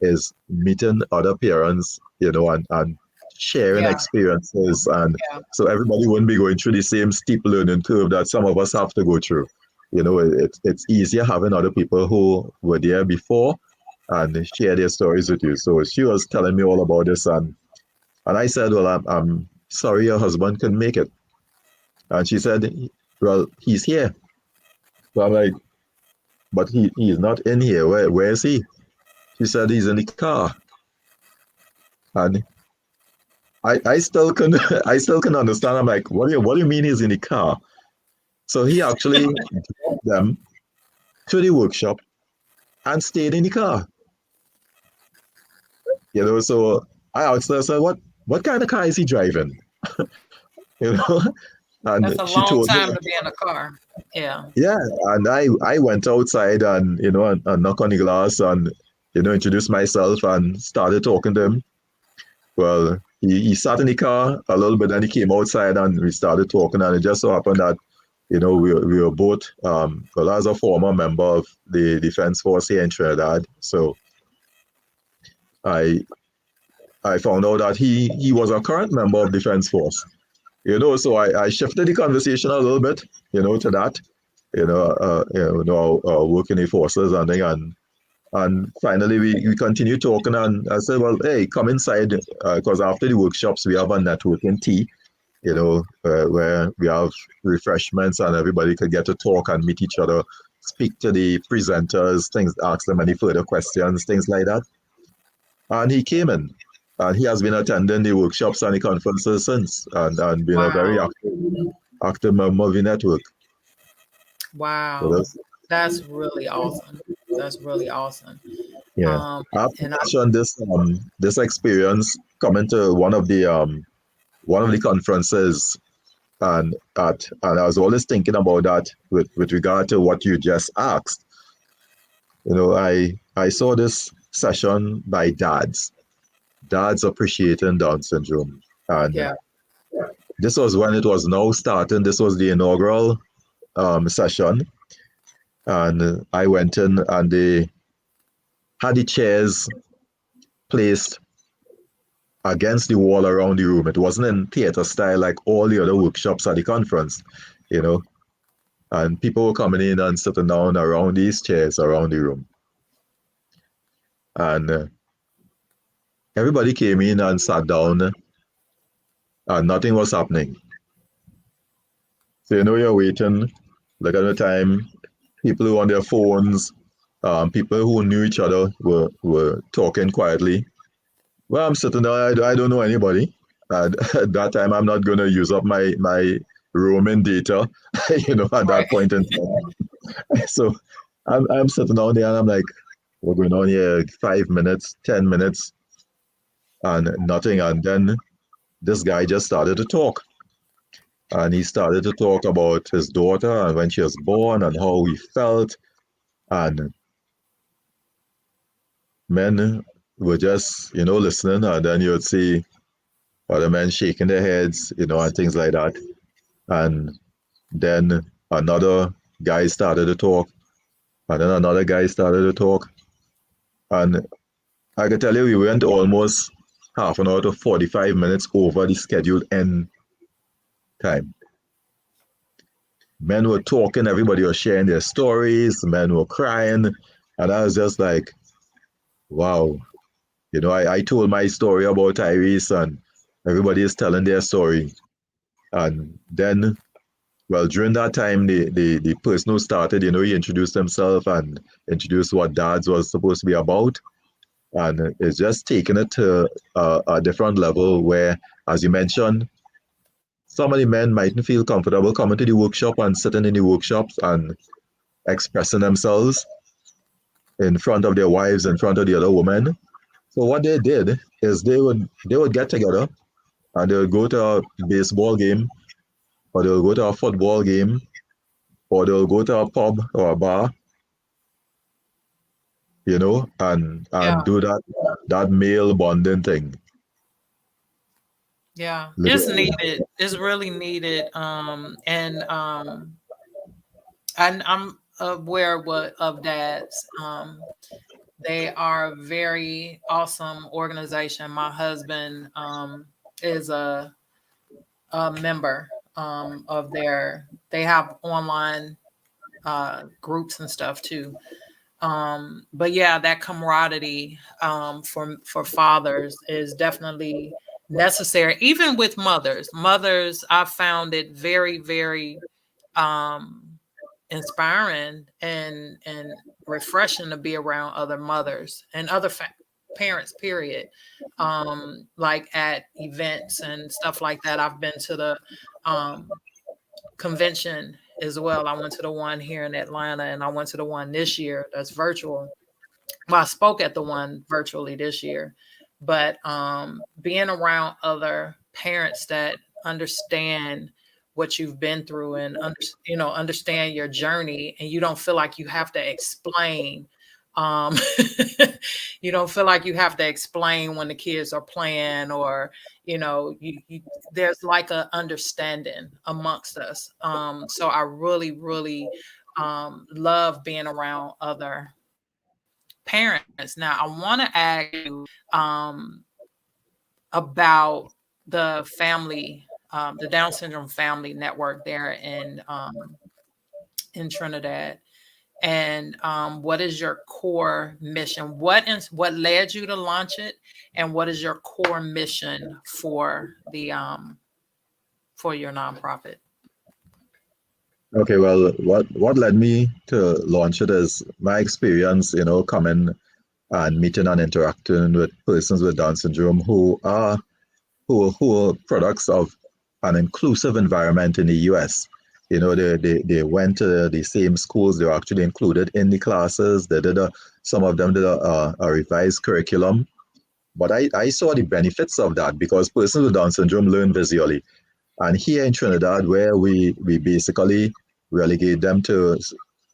is meeting other parents, and sharing Yeah. experiences. And Yeah. so everybody wouldn't be going through the same steep learning curve that some of us have to go through. It's easier having other people who were there before and share their stories with you. So she was telling me all about this, and I said, well, I'm sorry your husband couldn't make it. And she said, well, he's here. So I'm like, but he's not in here. Where is he? She said he's in the car. And I still can I still can understand. I'm like, what do you mean he's in the car? So he actually dropped them to the workshop and stayed in the car. So I asked her, I said, what kind of car is he driving? you know, and That's a she long told me, time to be in a car. Yeah. yeah, and I went outside and and knock on the glass and introduced myself and started talking to him. Well, he sat in the car a little bit, and he came outside and we started talking, and it just so happened that we were both well, as a former member of the defense force here in Trinidad, so I found out that he was a current member of defense force. So I shifted the conversation a little bit, to that, work in the forces and thing, and finally we continued talking, and I said, well, hey, come inside, because after the workshops we have a networking tea, where we have refreshments and everybody could get to talk and meet each other, speak to the presenters, things, ask them any further questions, things like that. And he came in, and he has been attending the workshops and the conferences since, and been a very Wow. active member of the network. So Wow. That's really awesome. That's really awesome. yeah. I have to And I, mention this experience coming to one of the conferences, and I was always thinking about that with regard to what you just asked. I saw this session by dads appreciating Down syndrome, and yeah. this was when it was now starting. This was the inaugural session, and I went in, and they had the chairs placed against the wall around the room. It wasn't in theater style like all the other workshops at the conference, and people were coming in and sitting down around these chairs around the room. And everybody came in and sat down, and nothing was happening. So you're waiting, look at the time, people who on their phones, people who knew each other were talking quietly. Well, I'm sitting there, I don't know anybody. And at that time, I'm not going to use up my roaming data, at that point in time. So I'm sitting down there, and I'm like, we're going on here 5 minutes, 10 minutes, and nothing. And then this guy just started to talk. And he started to talk about his daughter and when she was born and how he felt. And men were just, listening. And then you would see other men shaking their heads, and things like that. And then another guy started to talk. And then another guy started to talk. And I can tell you, we went almost half an hour to 45 minutes over the scheduled end time. Men were talking, everybody was sharing their stories, men were crying, and I was just like, wow. I told my story about Tyrese, and everybody is telling their story. And then, well, during that time, the person who started, he introduced himself and introduced what dads was supposed to be about. And it's just taking it to a different level where, as you mentioned, some of the men mightn't feel comfortable coming to the workshop and sitting in the workshops and expressing themselves in front of their wives, in front of the other women. So what they did is they would get together and they would go to a baseball game, or they'll go to a football game, or they'll go to a pub or a bar, and Yeah. do that male bonding thing. Yeah. It's Literally. needed. It's really needed. And I'm aware of dads. They are a very awesome organization. My husband is a member of they have online groups and stuff too. But yeah, that camaraderie for fathers is definitely necessary. Even with mothers, I found it very, very inspiring and refreshing to be around other mothers and other parents, period. Like at events and stuff like that. I've been to the convention as well. I went to the one here in Atlanta, and I went to the one this year that's virtual. Well, I spoke at the one virtually this year, but being around other parents that understand what you've been through and understand your journey, and you don't feel like you have to explain. Um, you don't feel like you have to explain when the kids are playing, or there's like a understanding amongst us. So I really, really love being around other parents. Now, I want to ask you about the family, the Down syndrome family network there in Trinidad, and what is your core mission? What led you to launch it, and what is your core mission for for your nonprofit? Okay, well, what led me to launch it is my experience, coming and meeting and interacting with persons with Down syndrome who are products of an inclusive environment in the US. They went to the same schools. They were actually included in the classes. Some of them did a revised curriculum. But I saw the benefits of that, because persons with Down syndrome learn visually. And here in Trinidad, where we basically relegate them to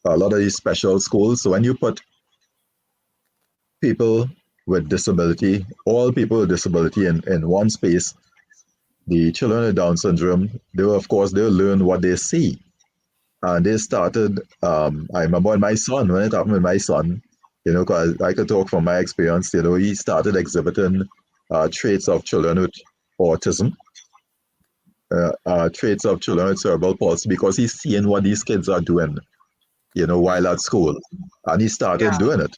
a lot of these special schools. So when you put people with disability, all people with disability in one space, the children with Down syndrome, they'll learn what they see. And they started, I remember when it happened with my son, because I could talk from my experience, he started exhibiting traits of children with autism, traits of children with cerebral palsy, because he's seeing what these kids are doing, while at school. And he started doing it.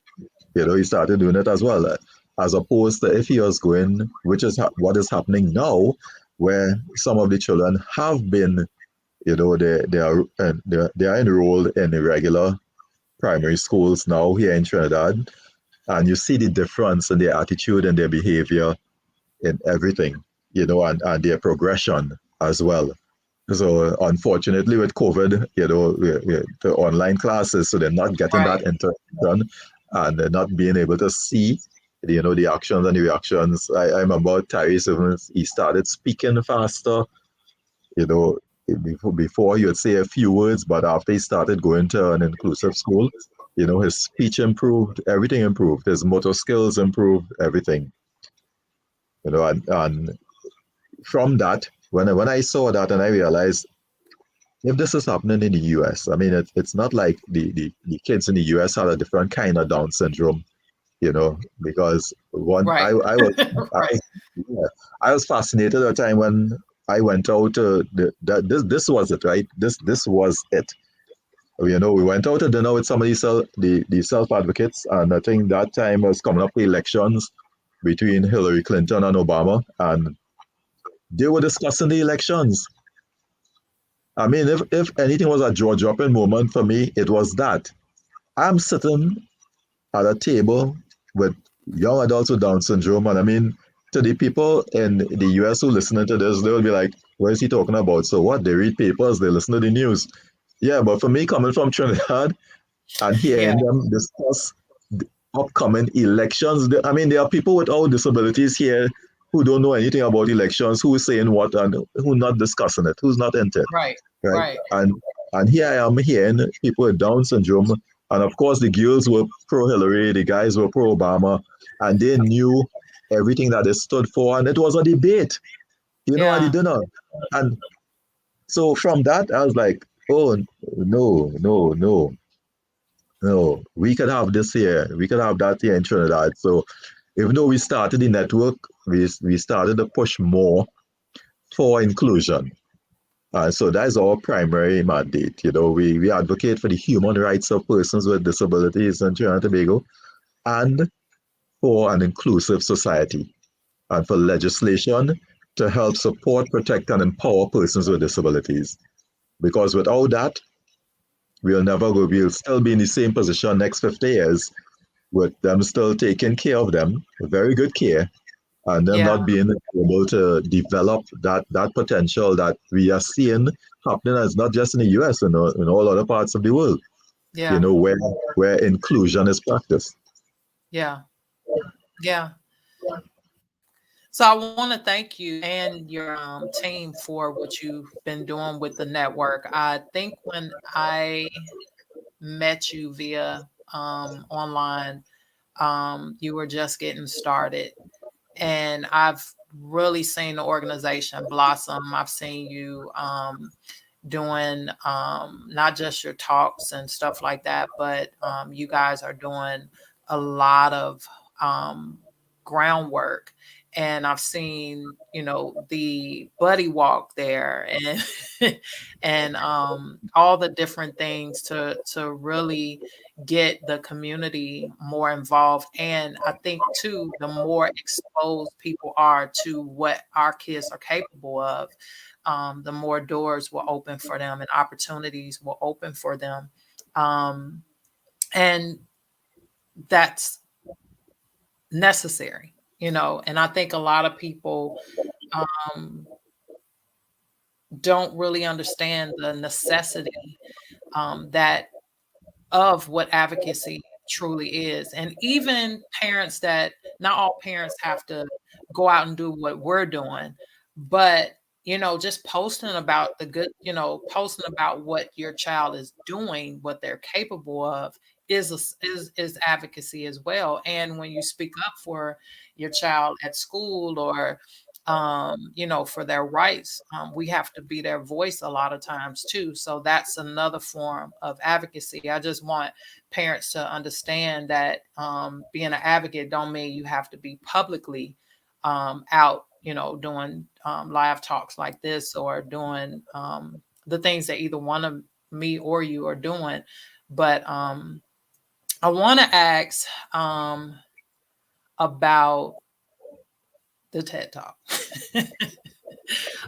He started doing it as well, as opposed to if he was going, which is what is happening now, where some of the children have been, they are enrolled in the regular primary schools now here in Trinidad, and you see the difference in their attitude and their behavior in everything, and their progression as well. So unfortunately with COVID, the online classes, so they're not getting that interaction, and they're not being able to see, the actions and the reactions. I remember Tyrese, he started speaking faster, before he would say a few words, but after he started going to an inclusive school, his speech improved, everything improved, his motor skills improved, everything. And from that, when I saw that, and I realized, if this is happening in the US, I mean, it's not like the kids in the US had a different kind of Down syndrome, because Right. I was fascinated at a time when I went out to this was it, right? This was it. We went out to dinner with some of the self advocates, and I think that time was coming up with elections between Hillary Clinton and Obama, and they were discussing the elections. I mean, if anything was a jaw dropping moment for me, it was that. I'm sitting at a table with young adults with Down syndrome, and I mean, to the people in the US who listening to this, they will be like, what is he talking about? So what? They read papers, they listen to the news. Yeah, but for me, coming from Trinidad and hearing them discuss the upcoming elections, I mean, there are people without disabilities here who don't know anything about elections, who is saying what and who not discussing it, who's not into it, Right. right? Right. And here I am hearing people with Down syndrome, and of course the girls were pro-Hillary, the guys were pro-Obama, and they knew everything that they stood for, and it was a debate, at the dinner. And so from that, I was like, oh, no, no, no, no. We could have this here. We could have that here in Trinidad. So even though we started the network, we started to push more for inclusion. So that's our primary mandate. We advocate for the human rights of persons with disabilities in Trinidad and Tobago and for an inclusive society and for legislation to help support, protect, and empower persons with disabilities. Because without that, we'll still be in the same position next 50 years with them still taking care of them, very good care, and them not being able to develop that potential that we are seeing happening as not just in the US, in all other parts of the world, where inclusion is practiced. Yeah. So I want to thank you and your team for what you've been doing with the network. I think when I met you via online, you were just getting started, and I've really seen the organization blossom. I've seen you doing not just your talks and stuff like that, but you guys are doing a lot of groundwork. And I've seen, the buddy walk there and and all the different things to really get the community more involved. And I think too, the more exposed people are to what our kids are capable of, the more doors will open for them and opportunities will open for them. And that's necessary, and I think a lot of people don't really understand the necessity that of what advocacy truly is. And even parents not all parents have to go out and do what we're doing, but just posting about the good, posting about what your child is doing, what they're capable of is advocacy as well. And when you speak up for your child at school or for their rights, we have to be their voice a lot of times too. So that's another form of advocacy. I just want parents to understand that being an advocate don't mean you have to be publicly out, doing live talks like this or doing the things that either one of me or you are doing. But I want to ask about the TED Talk.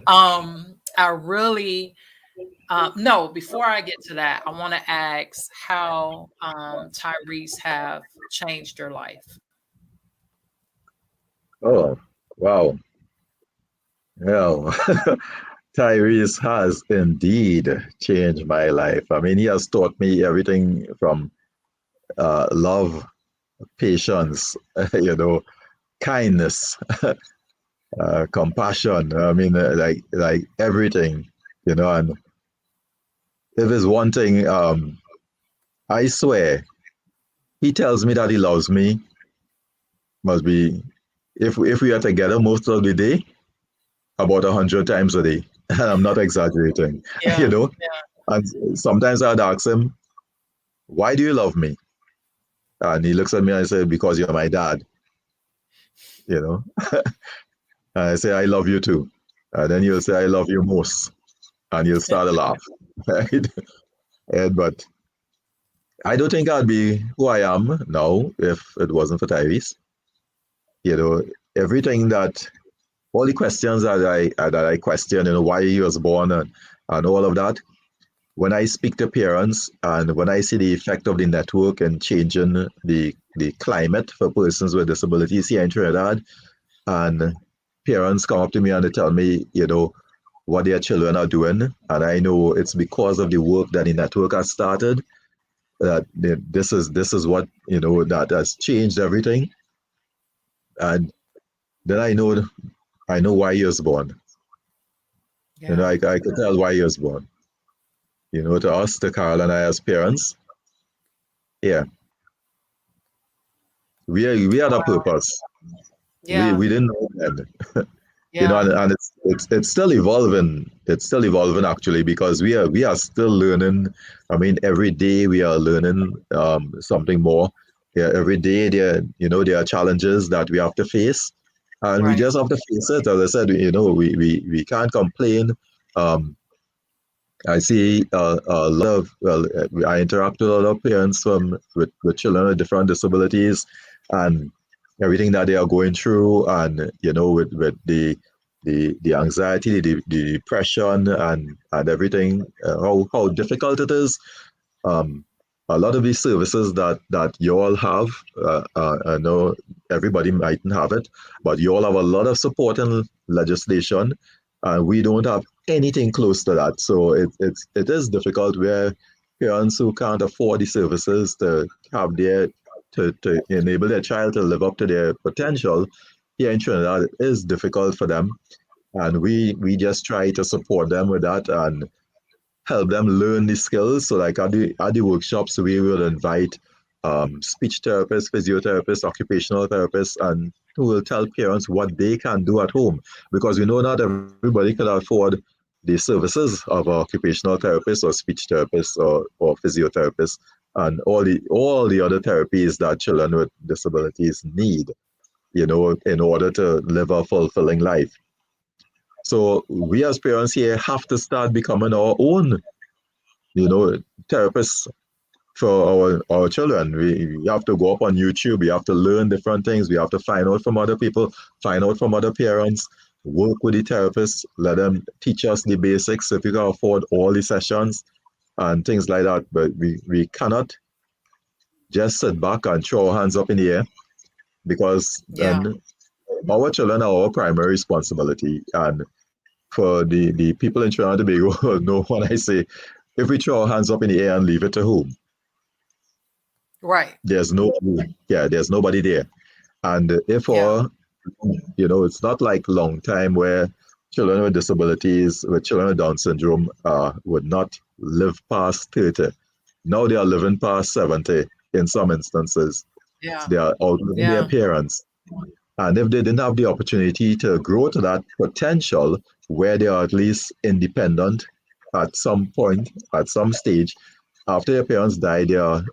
I really, no, before I get to that, I want to ask how Tyrese have changed your life. Oh, wow. Well, Tyrese has indeed changed my life. I mean, he has taught me everything from love, patience, kindness, compassion. I mean, like everything, and if there's one thing, I swear, he tells me that he loves me, must be, if we are together most of the day, about 100 times a day. And I'm not exaggerating, Yeah. And sometimes I'd ask him, why do you love me? And he looks at me and I say, because you're my dad. And I say, I love you too. And then he'll say, I love you most. And he'll start to laugh. Right? But I don't think I'd be who I am now if it wasn't for Tyrese. Everything that, all the questions that I question, why he was born and all of that, when I speak to parents and when I see the effect of the network and changing the climate for persons with disabilities here in Trinidad, and parents come up to me and they tell me, what their children are doing, and I know it's because of the work that the network has started that this is what that has changed everything. And then I know why he was born. Yeah. I could tell why he was born. To us, to Carl and I as parents, yeah, we had a purpose. Yeah. We didn't know that. Yeah. And it's still evolving. It's still evolving actually because we are still learning. I mean, every day we are learning something more. Yeah, every day there are challenges that we have to face, and we Right. just have to face it. As I said, we can't complain. Um, I see a lot of, well, I interact with a lot of parents with children with different disabilities and everything that they are going through, and with the anxiety, the depression, and everything, how difficult it is. Um, a lot of these services that you all have, I know everybody mightn't have it, but you all have a lot of support and legislation, and we don't have anything close to that. So it is difficult where parents who can't afford the services to have to enable their child to live up to their potential here in Trinidad, it is difficult for them, and we just try to support them with that and help them learn the skills. So like at the workshops, we will invite speech therapists, physiotherapists, occupational therapists, and who will tell parents what they can do at home. Because we know not everybody can afford the services of an occupational therapist or speech therapist or physiotherapist and all the other therapies that children with disabilities need, in order to live a fulfilling life. So we as parents here have to start becoming our own you know, therapists for our children. We have to go up on YouTube. We have to learn different things. We have to find out from other people, find out from other parents, work with the therapists, let them teach us the basics if we can afford all the sessions and things like that. But we cannot just sit back and throw our hands up in the air because Yeah. then our children are our primary responsibility. And for the people in Trinidad and Tobago know what I say. If we throw our hands up in the air and leave it to whom? Right. There's there's nobody there. And if Yeah. it's not like long time where children with disabilities, with children with Down syndrome, would not live past 30. Now they are living past 70 in some instances. Yeah. They are outliving their Yeah. parents. And if they didn't have the opportunity to grow to that potential where they are at least independent at some point, at some stage, after their parents die, they are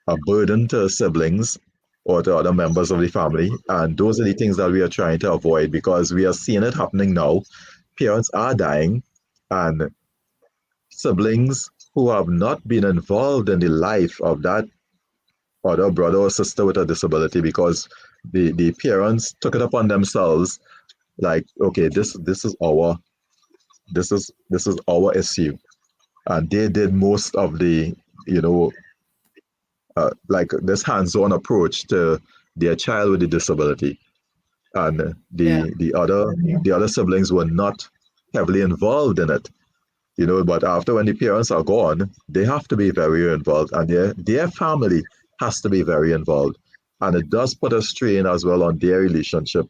a burden to siblings or to other members of the family. And those are the things that we are trying to avoid because we are seeing it happening now. Parents are dying, and siblings who have not been involved in the life of that other brother or sister with a disability because the parents took it upon themselves like, okay, this is our issue, and they did most of the you know like this hands-on approach to their child with a disability, and Yeah. the other siblings were not heavily involved in it. But after when the parents are gone, they have to be very involved, and their family has to be very involved, and it does put a strain as well on their relationship,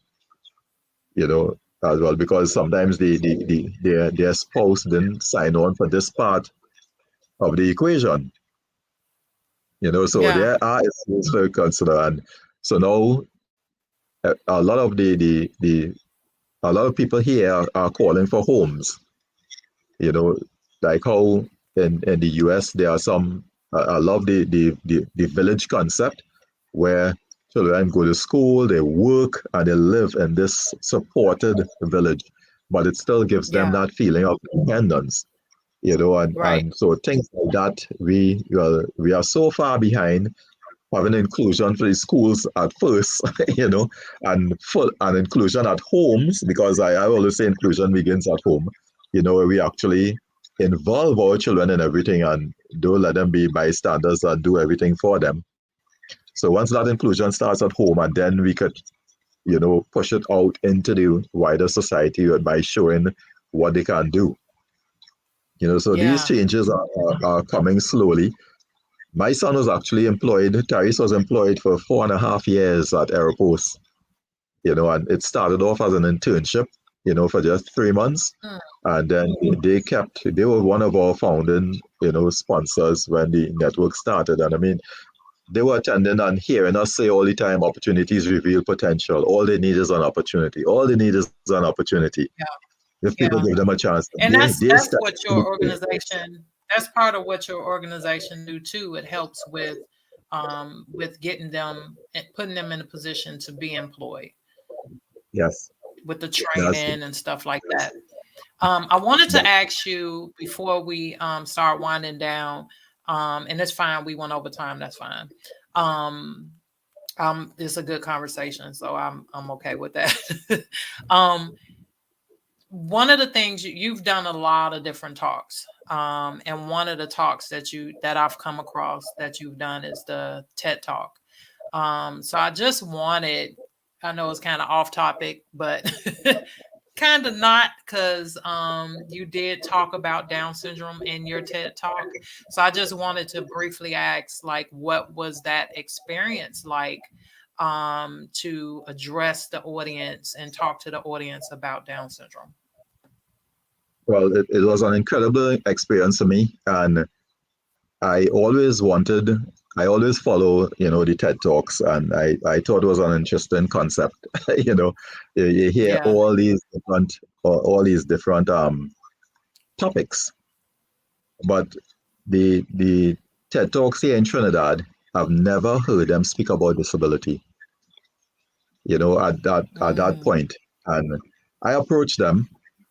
as well, because sometimes their spouse didn't sign on for this part of the equation, so Yeah. there are issues to consider. And so now a lot of a lot of people here are calling for homes, you know, like how in the US there are some. I love the village concept where children go to school, they work, and they live in this supported village, but it still gives them Yeah. that feeling of independence, Right. and so things like that we are so far behind having inclusion for the schools at first, and full and inclusion at homes, because I always say inclusion begins at home, where we actually involve our children in everything and don't let them be bystanders and do everything for them. So once that inclusion starts at home, and then we could, push it out into the wider society by showing what they can do. So these Yeah. changes are coming slowly. My son was actually employed. Tyrese was employed for 4.5 years at Aeropost. And it started off as an internship, for just 3 months. Mm. And then they were one of our founding, sponsors when the network started. And I mean, they were attending and hearing us say all the time, opportunities reveal potential. All they need is an opportunity. All they need is an opportunity. Yeah. If people give them a chance, And they that's step what your organization, that's part of what your organization do too. It helps with getting them and putting them in a position to be employed Yes. with the Yes. training and stuff like that. I wanted to ask you before we start winding down, and it's fine, we went over time, that's fine. It's a good conversation, so I'm okay with that. One of the things you've done a lot of different talks, and one of the talks that I've come across that you've done is the TED Talk. So I just wanted, I know it's kind of off topic, but kind of not, because you did talk about Down syndrome in your TED Talk. So I just wanted to briefly ask, like, what was that experience like, to address the audience and talk to the audience about Down syndrome? Well, it was an incredible experience for me, and I always follow, the TED Talks, and I thought it was an interesting concept. You hear Yeah. all these different topics, but the TED Talks here in Trinidad, I've never heard them speak about disability. At that point, and I approached them,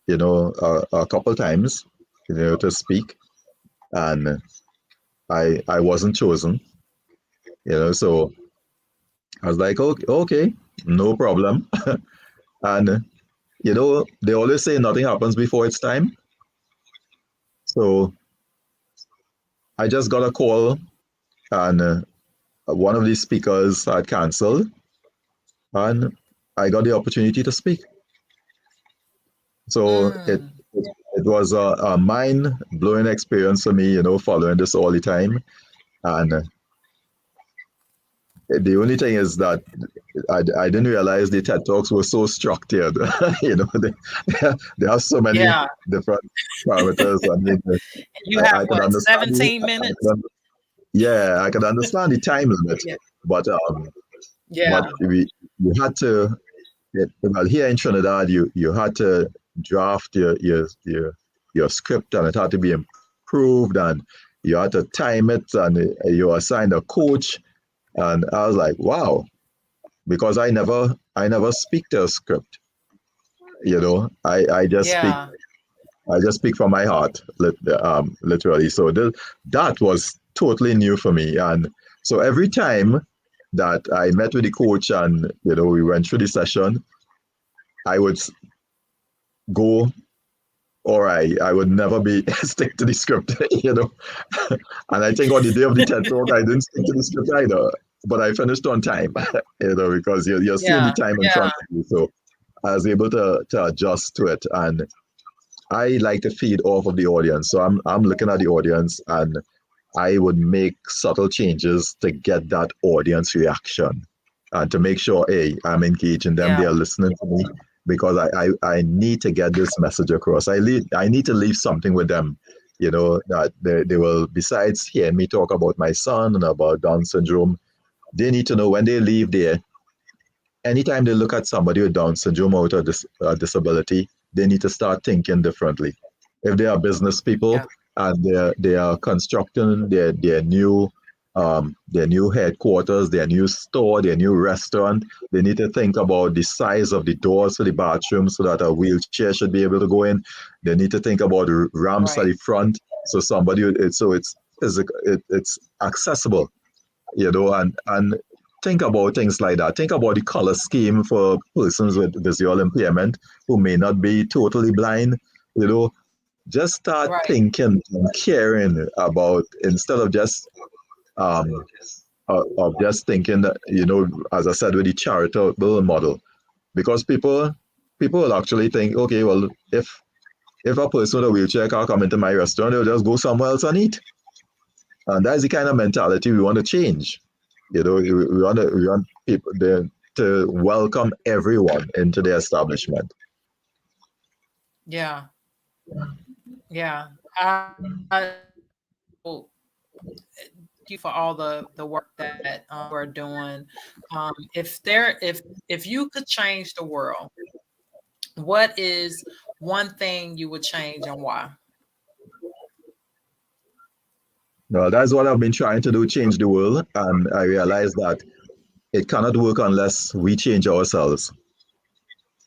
a couple times, to speak, and I wasn't chosen. So I was like, okay, no problem. And they always say nothing happens before it's time. So I just got a call, and one of these speakers had cancelled, and I got the opportunity to speak. So it was a mind-blowing experience for me, following this all the time. And the only thing is that I didn't realize the TED Talks were so structured. They have so many different parameters. I mean, you have I could what, understand 17 minutes? I could understand the time limit, but you had to. Well, here in Trinidad, you had to draft your script, and it had to be improved, and you had to time it, and you assigned a coach. And I was like, wow, because I never speak to a script. I just speak from my heart, literally. So that was totally new for me. And so every time that I met with the coach and we went through the session, I would go, or I would never be stick to the script, And I think on the day of the TED Talk, I didn't stick to the script either, but I finished on time, because you're seeing the time in front of you. So I was able to adjust to it, and I like to feed off of the audience. So I'm looking at the audience, and I would make subtle changes to get that audience reaction, and to make sure, I'm engaging them, they're listening to me, because I need to get this message across. I need to leave something with them, that they will, besides hearing me talk about my son and about Down syndrome, they need to know when they leave there, anytime they look at somebody with Down syndrome or with a disability, they need to start thinking differently. If they are business people and they are constructing their new headquarters, their new store, their new restaurant, they need to think about the size of the doors for the bathroom so that a wheelchair should be able to go in. They need to think about ramps at the front, so it's accessible, and think about things like that. Think about the color scheme for persons with visual impairment who may not be totally blind. Just start thinking and caring about, instead of just thinking that, as I said, with the charitable model, because people will actually think, okay, well, if if a person with a wheelchair can't come into my restaurant, they'll just go somewhere else and eat. And that's the kind of mentality we want to change. You know, we want people there to welcome everyone into the establishment. Yeah. Yeah. Well, thank you for all the work that we're doing. If you could change the world, what is one thing you would change and why? Well, that's what I've been trying to do, change the world. And I realize that it cannot work unless we change ourselves.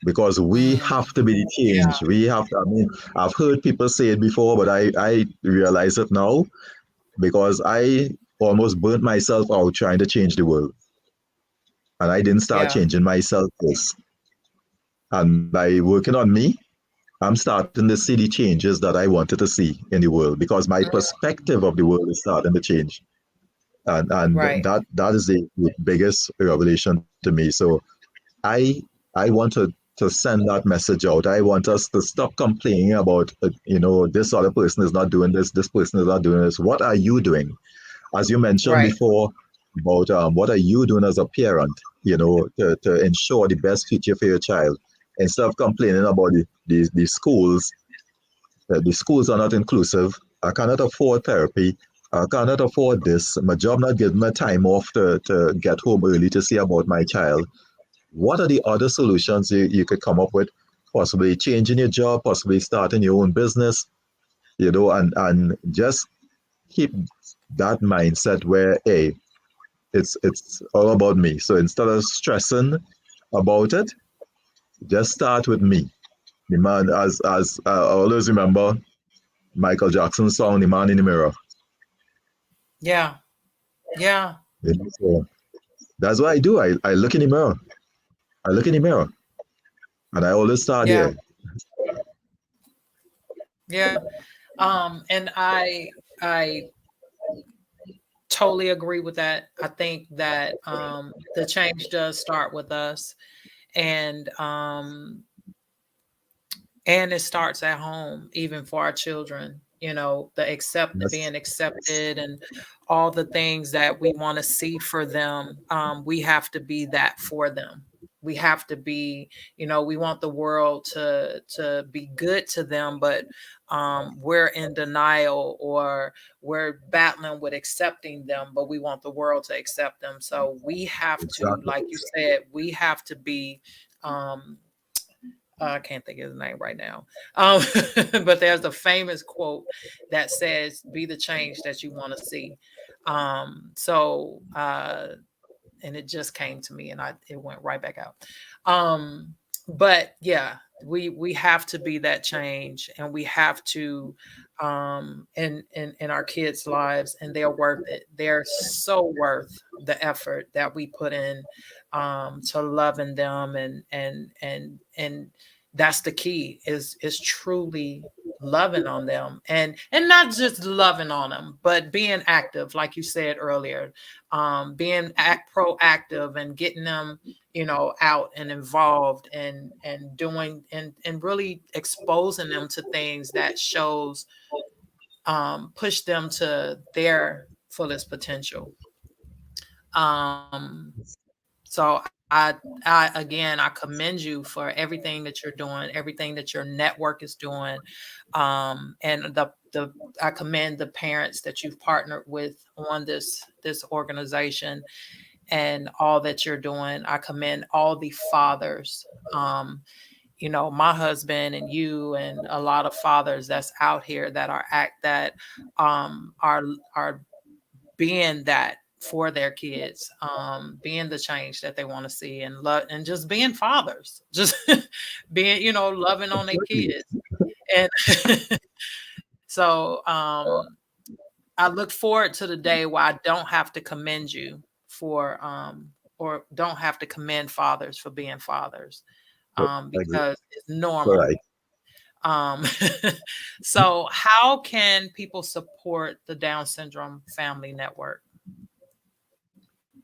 Because we have to be the change. Yeah. We have to, I mean, I've heard people say it before, but I realize it now because I almost burnt myself out trying to change the world. And I didn't start Yeah. changing myself first. And by working on me, I'm starting to see the changes that I wanted to see in the world because my perspective of the world is starting to change. And Right. that is the biggest revelation to me. So I I want to send that message out. I want us to stop complaining about this other person is not doing this person is not doing this. What are you doing? As you mentioned Right. before about what are you doing as a parent, to ensure the best future for your child instead of complaining about the schools. The schools are not inclusive. I cannot afford therapy. I cannot afford this. My job not giving me time off to get home early to see about my child. What are the other solutions you could come up with? Possibly changing your job, possibly starting your own business, and just keep that mindset where, hey, it's all about me. So instead of stressing about it, just start with me. The man, as I always remember Michael Jackson's song, "The Man in the Mirror." Yeah. Yeah. So that's what I do. I look in the mirror. I look in the mirror, and I always start Yeah. there. Yeah. And I totally agree with that. I think that the change does start with us, and it starts at home, even for our children. Yes, Being accepted and all the things that we want to see for them. We have to be that for them. We have to be, we want the world to be good to them, but we're in denial, or we're battling with accepting them, but we want the world to accept them. So we have to, exactly. like you said, we have to be I can't think of his name right now. But there's a famous quote that says, "Be the change that you want to see." And it just came to me, and it went right back out. But yeah, we have to be that change, and we have to in our kids' lives, and they're worth it. They're so worth the effort that we put in to loving them, and that's the key, is truly loving on them, and not just loving on them, but being active, like you said earlier, being proactive and getting them, out and involved, and doing, and really exposing them to things that shows push them to their fullest potential. um so I again, I commend you for everything that you're doing, everything that your network is doing. And I commend the parents that you've partnered with on this organization, and all that you're doing. I commend all the fathers. My husband and you, and a lot of fathers that's out here that are being that for their kids, being the change that they want to see, and love, and just being fathers, just being, loving on their Exactly. kids. And so I look forward to the day where I don't have to commend you for or don't have to commend fathers for being fathers, Agree. because it's All normal. right. um so how can people support the Down Syndrome Family Network?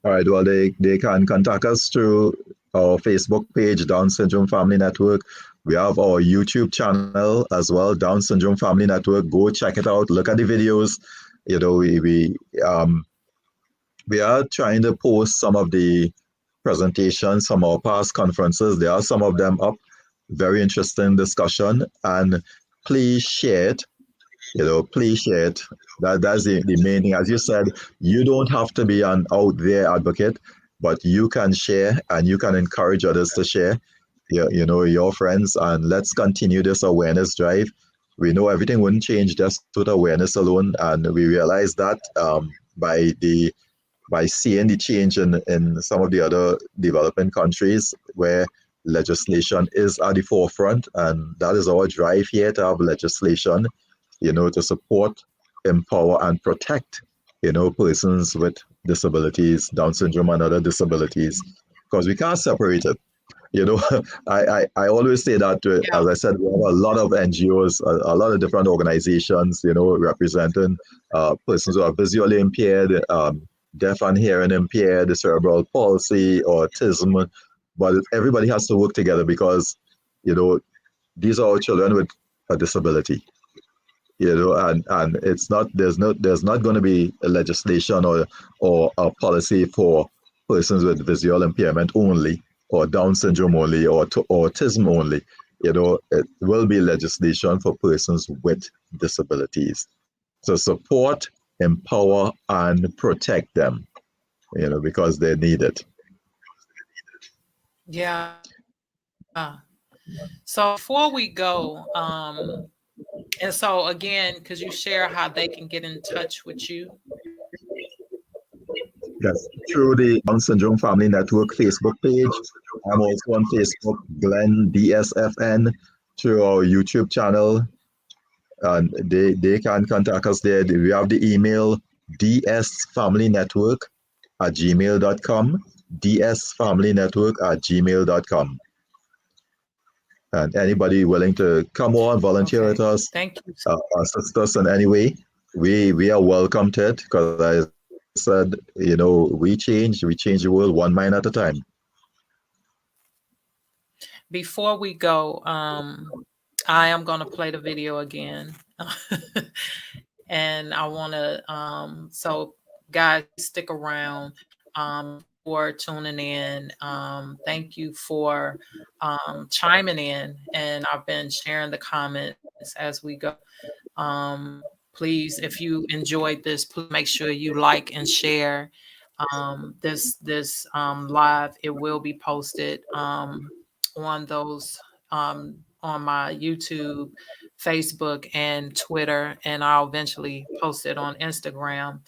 All right. Well, they can contact us through our Facebook page, Down Syndrome Family Network, We have our YouTube channel as well, Down Syndrome Family Network. Go check it out. Look at the videos. You know, we are trying to post some of the presentations from our past conferences. There are some of them up. Very interesting discussion. And please share it. You know, please share it. That's the main thing. As you said, you don't have to be an out there advocate, but you can share and you can encourage others to share. You know, your friends, and let's continue this awareness drive. We know everything wouldn't change just with awareness alone, and we realize that by seeing the change in some of the other developing countries where legislation is at the forefront, and that is our drive here to have legislation, you know, to support, empower, and protect, you know, persons with disabilities, Down syndrome, and other disabilities, because we can't separate it. You know, I always say that, as I said, we have a lot of NGOs, a lot of different organizations, you know, representing persons who are visually impaired, deaf and hearing impaired, cerebral palsy, autism, but everybody has to work together because, you know, these are children with a disability, you know, and it's not, there's not going to be a legislation or a policy for persons with visual impairment only, or Down syndrome only, or to autism only. You know, it will be legislation for persons with disabilities to support, empower, and protect them, you know, because they need it. Yeah. So before we go, and so again, could you share how they can get in touch with you? Yes, through the Down Syndrome Family Network Facebook page. I'm also on Facebook, Glenn DSFN, through our YouTube channel, and they can contact us there. We have the email dsfamilynetwork@gmail.com, dsfamilynetwork@gmail.com. And anybody willing to come on, volunteer with us, Thank you. assist us in any way, we are welcome to it, because I said, you know, we change the world one mind at a time. Before we go, I am going to play the video again. And I want to, so guys, stick around for tuning in. Thank you for chiming in. And I've been sharing the comments as we go. Please, if you enjoyed this, please make sure you like and share this live. It will be posted on those on my YouTube, Facebook, and Twitter, and I'll eventually post it on Instagram.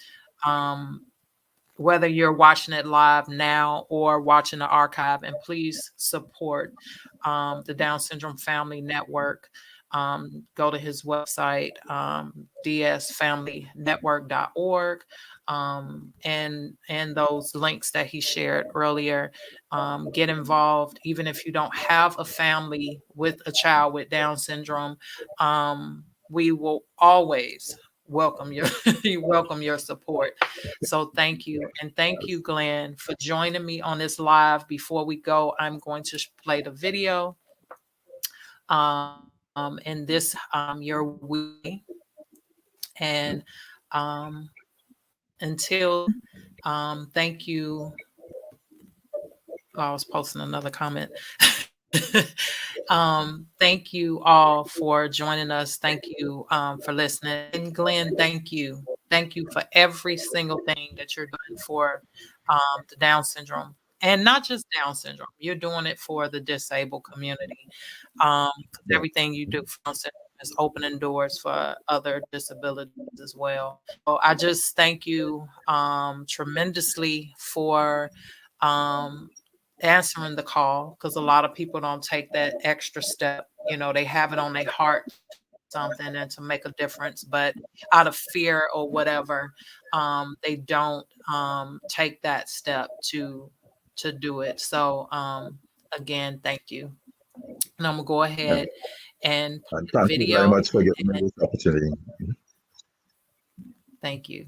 Whether you're watching it live now or watching the archive, and please support the Down Syndrome Family Network. Go to his website, dsfamilynetwork.org, and those links that he shared earlier. Get involved, even if you don't have a family with a child with Down syndrome. We will always welcome your welcome your support. So thank you, and thank you, Glenn, for joining me on this live. Before we go, I'm going to play the video. In this your week, and until thank you. Oh, I was posting another comment. Thank you all for joining us. Thank you for listening. And Glenn, thank you. Thank you for every single thing that you're doing for the Down syndrome. And not just Down syndrome, you're doing it for the disabled community. Everything you do for Down syndrome is opening doors for other disabilities as well. So I just thank you tremendously for answering the call, because a lot of people don't take that extra step. You know, they have it on their heart something and to make a difference, but out of fear or whatever, they don't take that step to do it. So again, thank you. And I'm gonna go ahead and play And the thank you very video. much for giving me this opportunity. Thank you.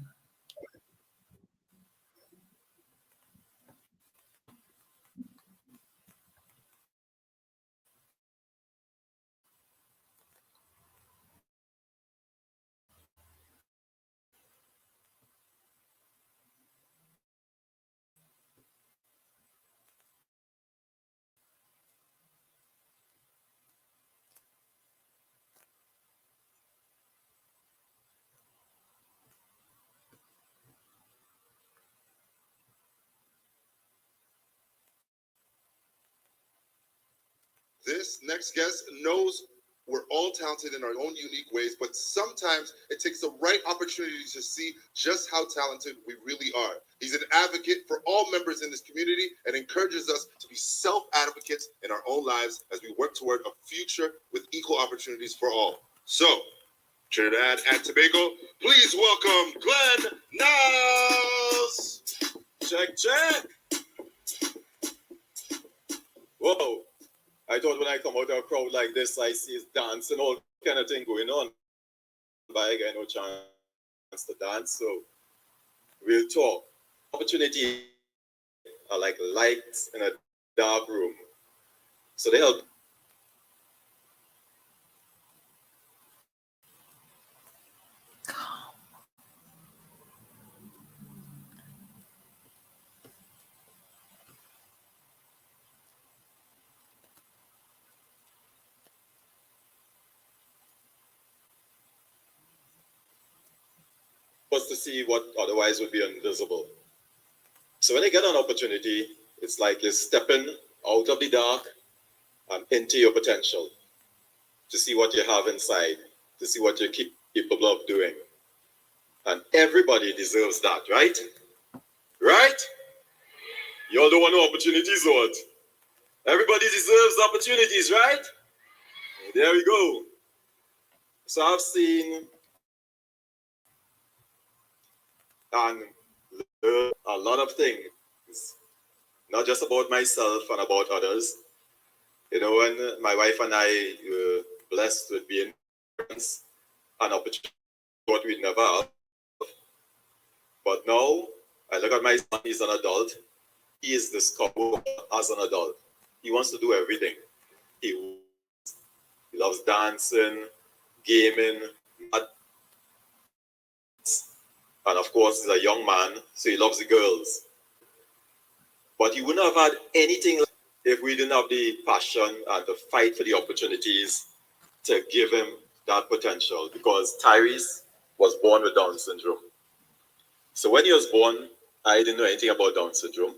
This next guest knows we're all talented in our own unique ways, but sometimes it takes the right opportunity to see just how talented we really are. He's an advocate for all members in this community and encourages us to be self-advocates in our own lives as we work toward a future with equal opportunities for all. So, Trinidad and Tobago, please welcome Glen Niles. Check, check. Whoa. I thought when I come out of a crowd like this, I see dance and all kind of thing going on. But I get no chance to dance, so we'll talk. Opportunities are like lights in a dark room. So they help. Was to see what otherwise would be invisible. So when you get an opportunity, it's like you're stepping out of the dark and into your potential to see what you have inside, to see what you're capable of doing. And everybody deserves that, right? Right? You all don't want no opportunities, what? Everybody deserves opportunities, right? There we go. So I've seen and learned a lot of things, not just about myself and about others. You know, when my wife and I were blessed with being parents, an opportunity what we'd never have. But now I look at my son, he's an adult. He is discovered as an adult. He wants to do everything. He loves dancing, gaming, and of course he's a young man, so he loves the girls. But he wouldn't have had anything if we didn't have the passion and the fight for the opportunities to give him that potential, because Tyrese was born with Down syndrome. So when he was born, I didn't know anything about Down syndrome.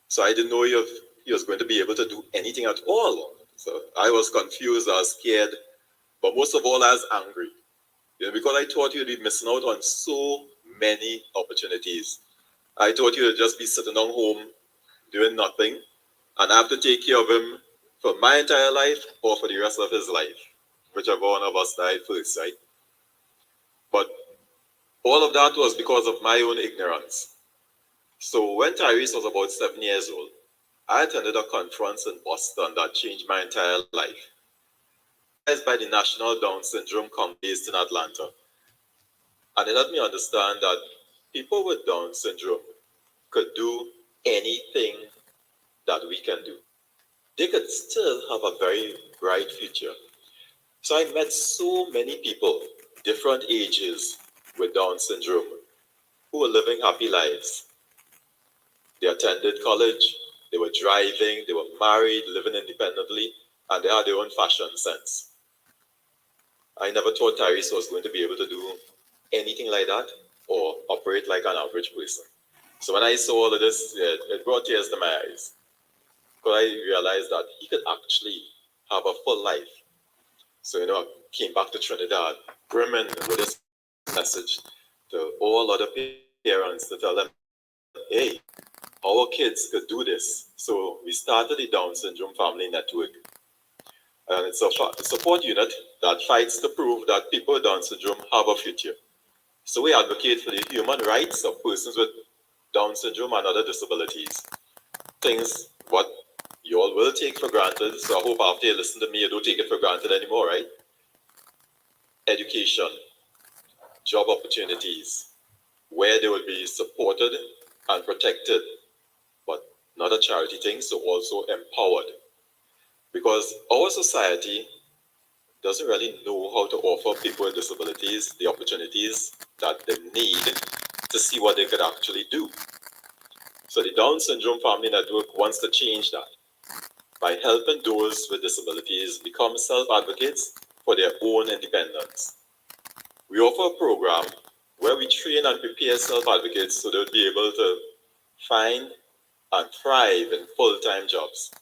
So I didn't know if he was going to be able to do anything at all. So I was confused, I was scared, but most of all I was angry. You know, because I thought you'd be missing out on so many opportunities. I thought you'd just be sitting down home doing nothing, and I have to take care of him for my entire life or for the rest of his life, whichever one of us died first, right? But all of that was because of my own ignorance. So when Tyrese was about 7 years old, I attended a conference in Boston that changed my entire life. It's by the National Down Syndrome Congress based in Atlanta. And it helped me understand that people with Down syndrome could do anything that we can do. They could still have a very bright future. So I met so many people, different ages, with Down syndrome, who were living happy lives. They attended college, they were driving, they were married, living independently, and they had their own fashion sense. I never thought Tyrese was going to be able to do anything like that or operate like an average person. So when I saw all of this, it brought tears to my eyes, because I realized that he could actually have a full life. So, you know, I came back to Trinidad, brimming with this message to all other parents to tell them, hey, our kids could do this. So we started the Down Syndrome Family Network. And it's a support unit that fights to prove that people with Down syndrome have a future. So we advocate for the human rights of persons with Down syndrome and other disabilities. Things what you all will take for granted. So I hope after you listen to me, you don't take it for granted anymore, right? Education, job opportunities, where they will be supported and protected, but not a charity thing, so also empowered. Because our society doesn't really know how to offer people with disabilities the opportunities that they need to see what they could actually do. So the Down Syndrome Family Network wants to change that by helping those with disabilities become self-advocates for their own independence. We offer a program where we train and prepare self-advocates so they'll be able to find and thrive in full-time jobs.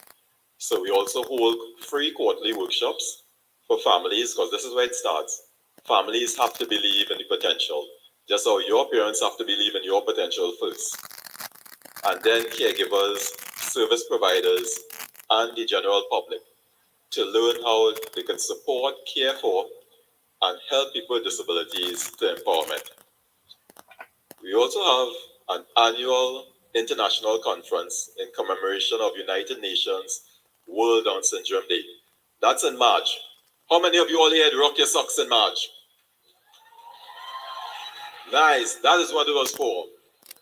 So we also hold free quarterly workshops for families, because this is where it starts. Families have to believe in the potential, just how your parents have to believe in your potential first. And then caregivers, service providers, and the general public to learn how they can support, care for, and help people with disabilities to empowerment. We also have an annual international conference in commemoration of United Nations World Down Syndrome Day. That's in March. How many of you all here rock your socks in March? Nice, that is what it was for.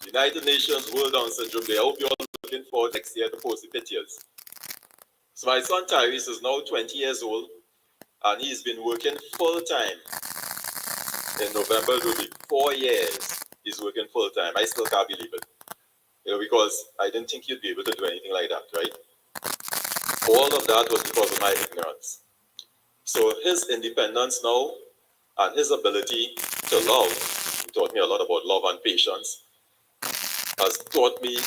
United Nations World Down Syndrome Day. I hope you're all looking forward next year to post the pictures. So my son Tyrese is now 20 years old, and he's been working full-time. In November, it will be 4 years he's working full-time. I still can't believe it. Because I didn't think you'd be able to do anything like that, right? All of that was because of my ignorance. So his independence now and his ability to love, he taught me a lot about love and patience, has taught me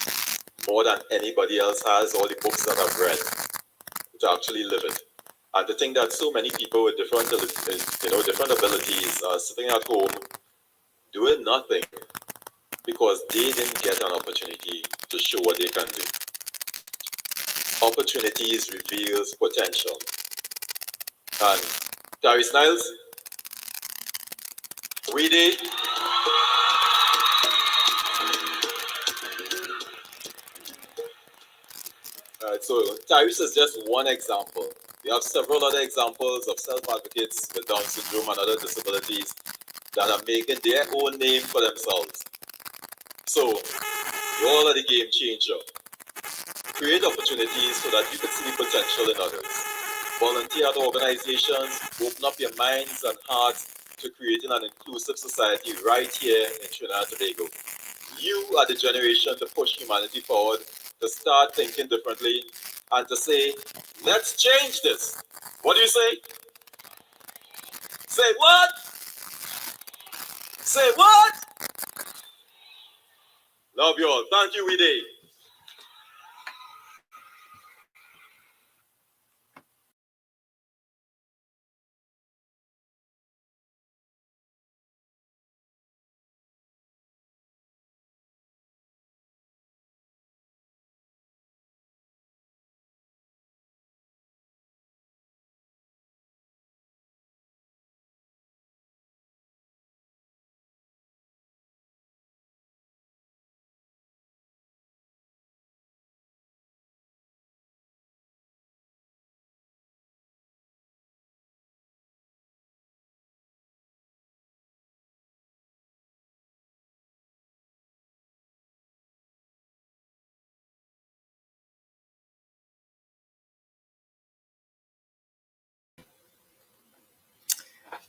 more than anybody else has, all the books that I've read, to actually live it. And to think that so many people with different abilities are sitting at home doing nothing because they didn't get an opportunity to show what they can do. Opportunities reveals potential. And Tyrese Niles, we did. So Tyrese is just one example. We have several other examples of self-advocates with Down syndrome and other disabilities that are making their own name for themselves. So, you all are the game changer. Create opportunities so that you can see the potential in others. Volunteer at organizations, open up your minds and hearts to creating an inclusive society right here in Trinidad and Tobago. You are the generation to push humanity forward, to start thinking differently, and to say, let's change this. What do you say? Say what? Say what? Love you all. Thank you, Wide.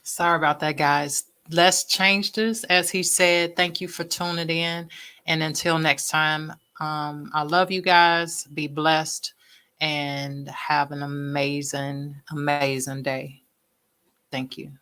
Sorry about that, guys. Let's change this. As he said, thank you for tuning in. And until next time, I love you guys. Be blessed and have an amazing, amazing day. Thank you.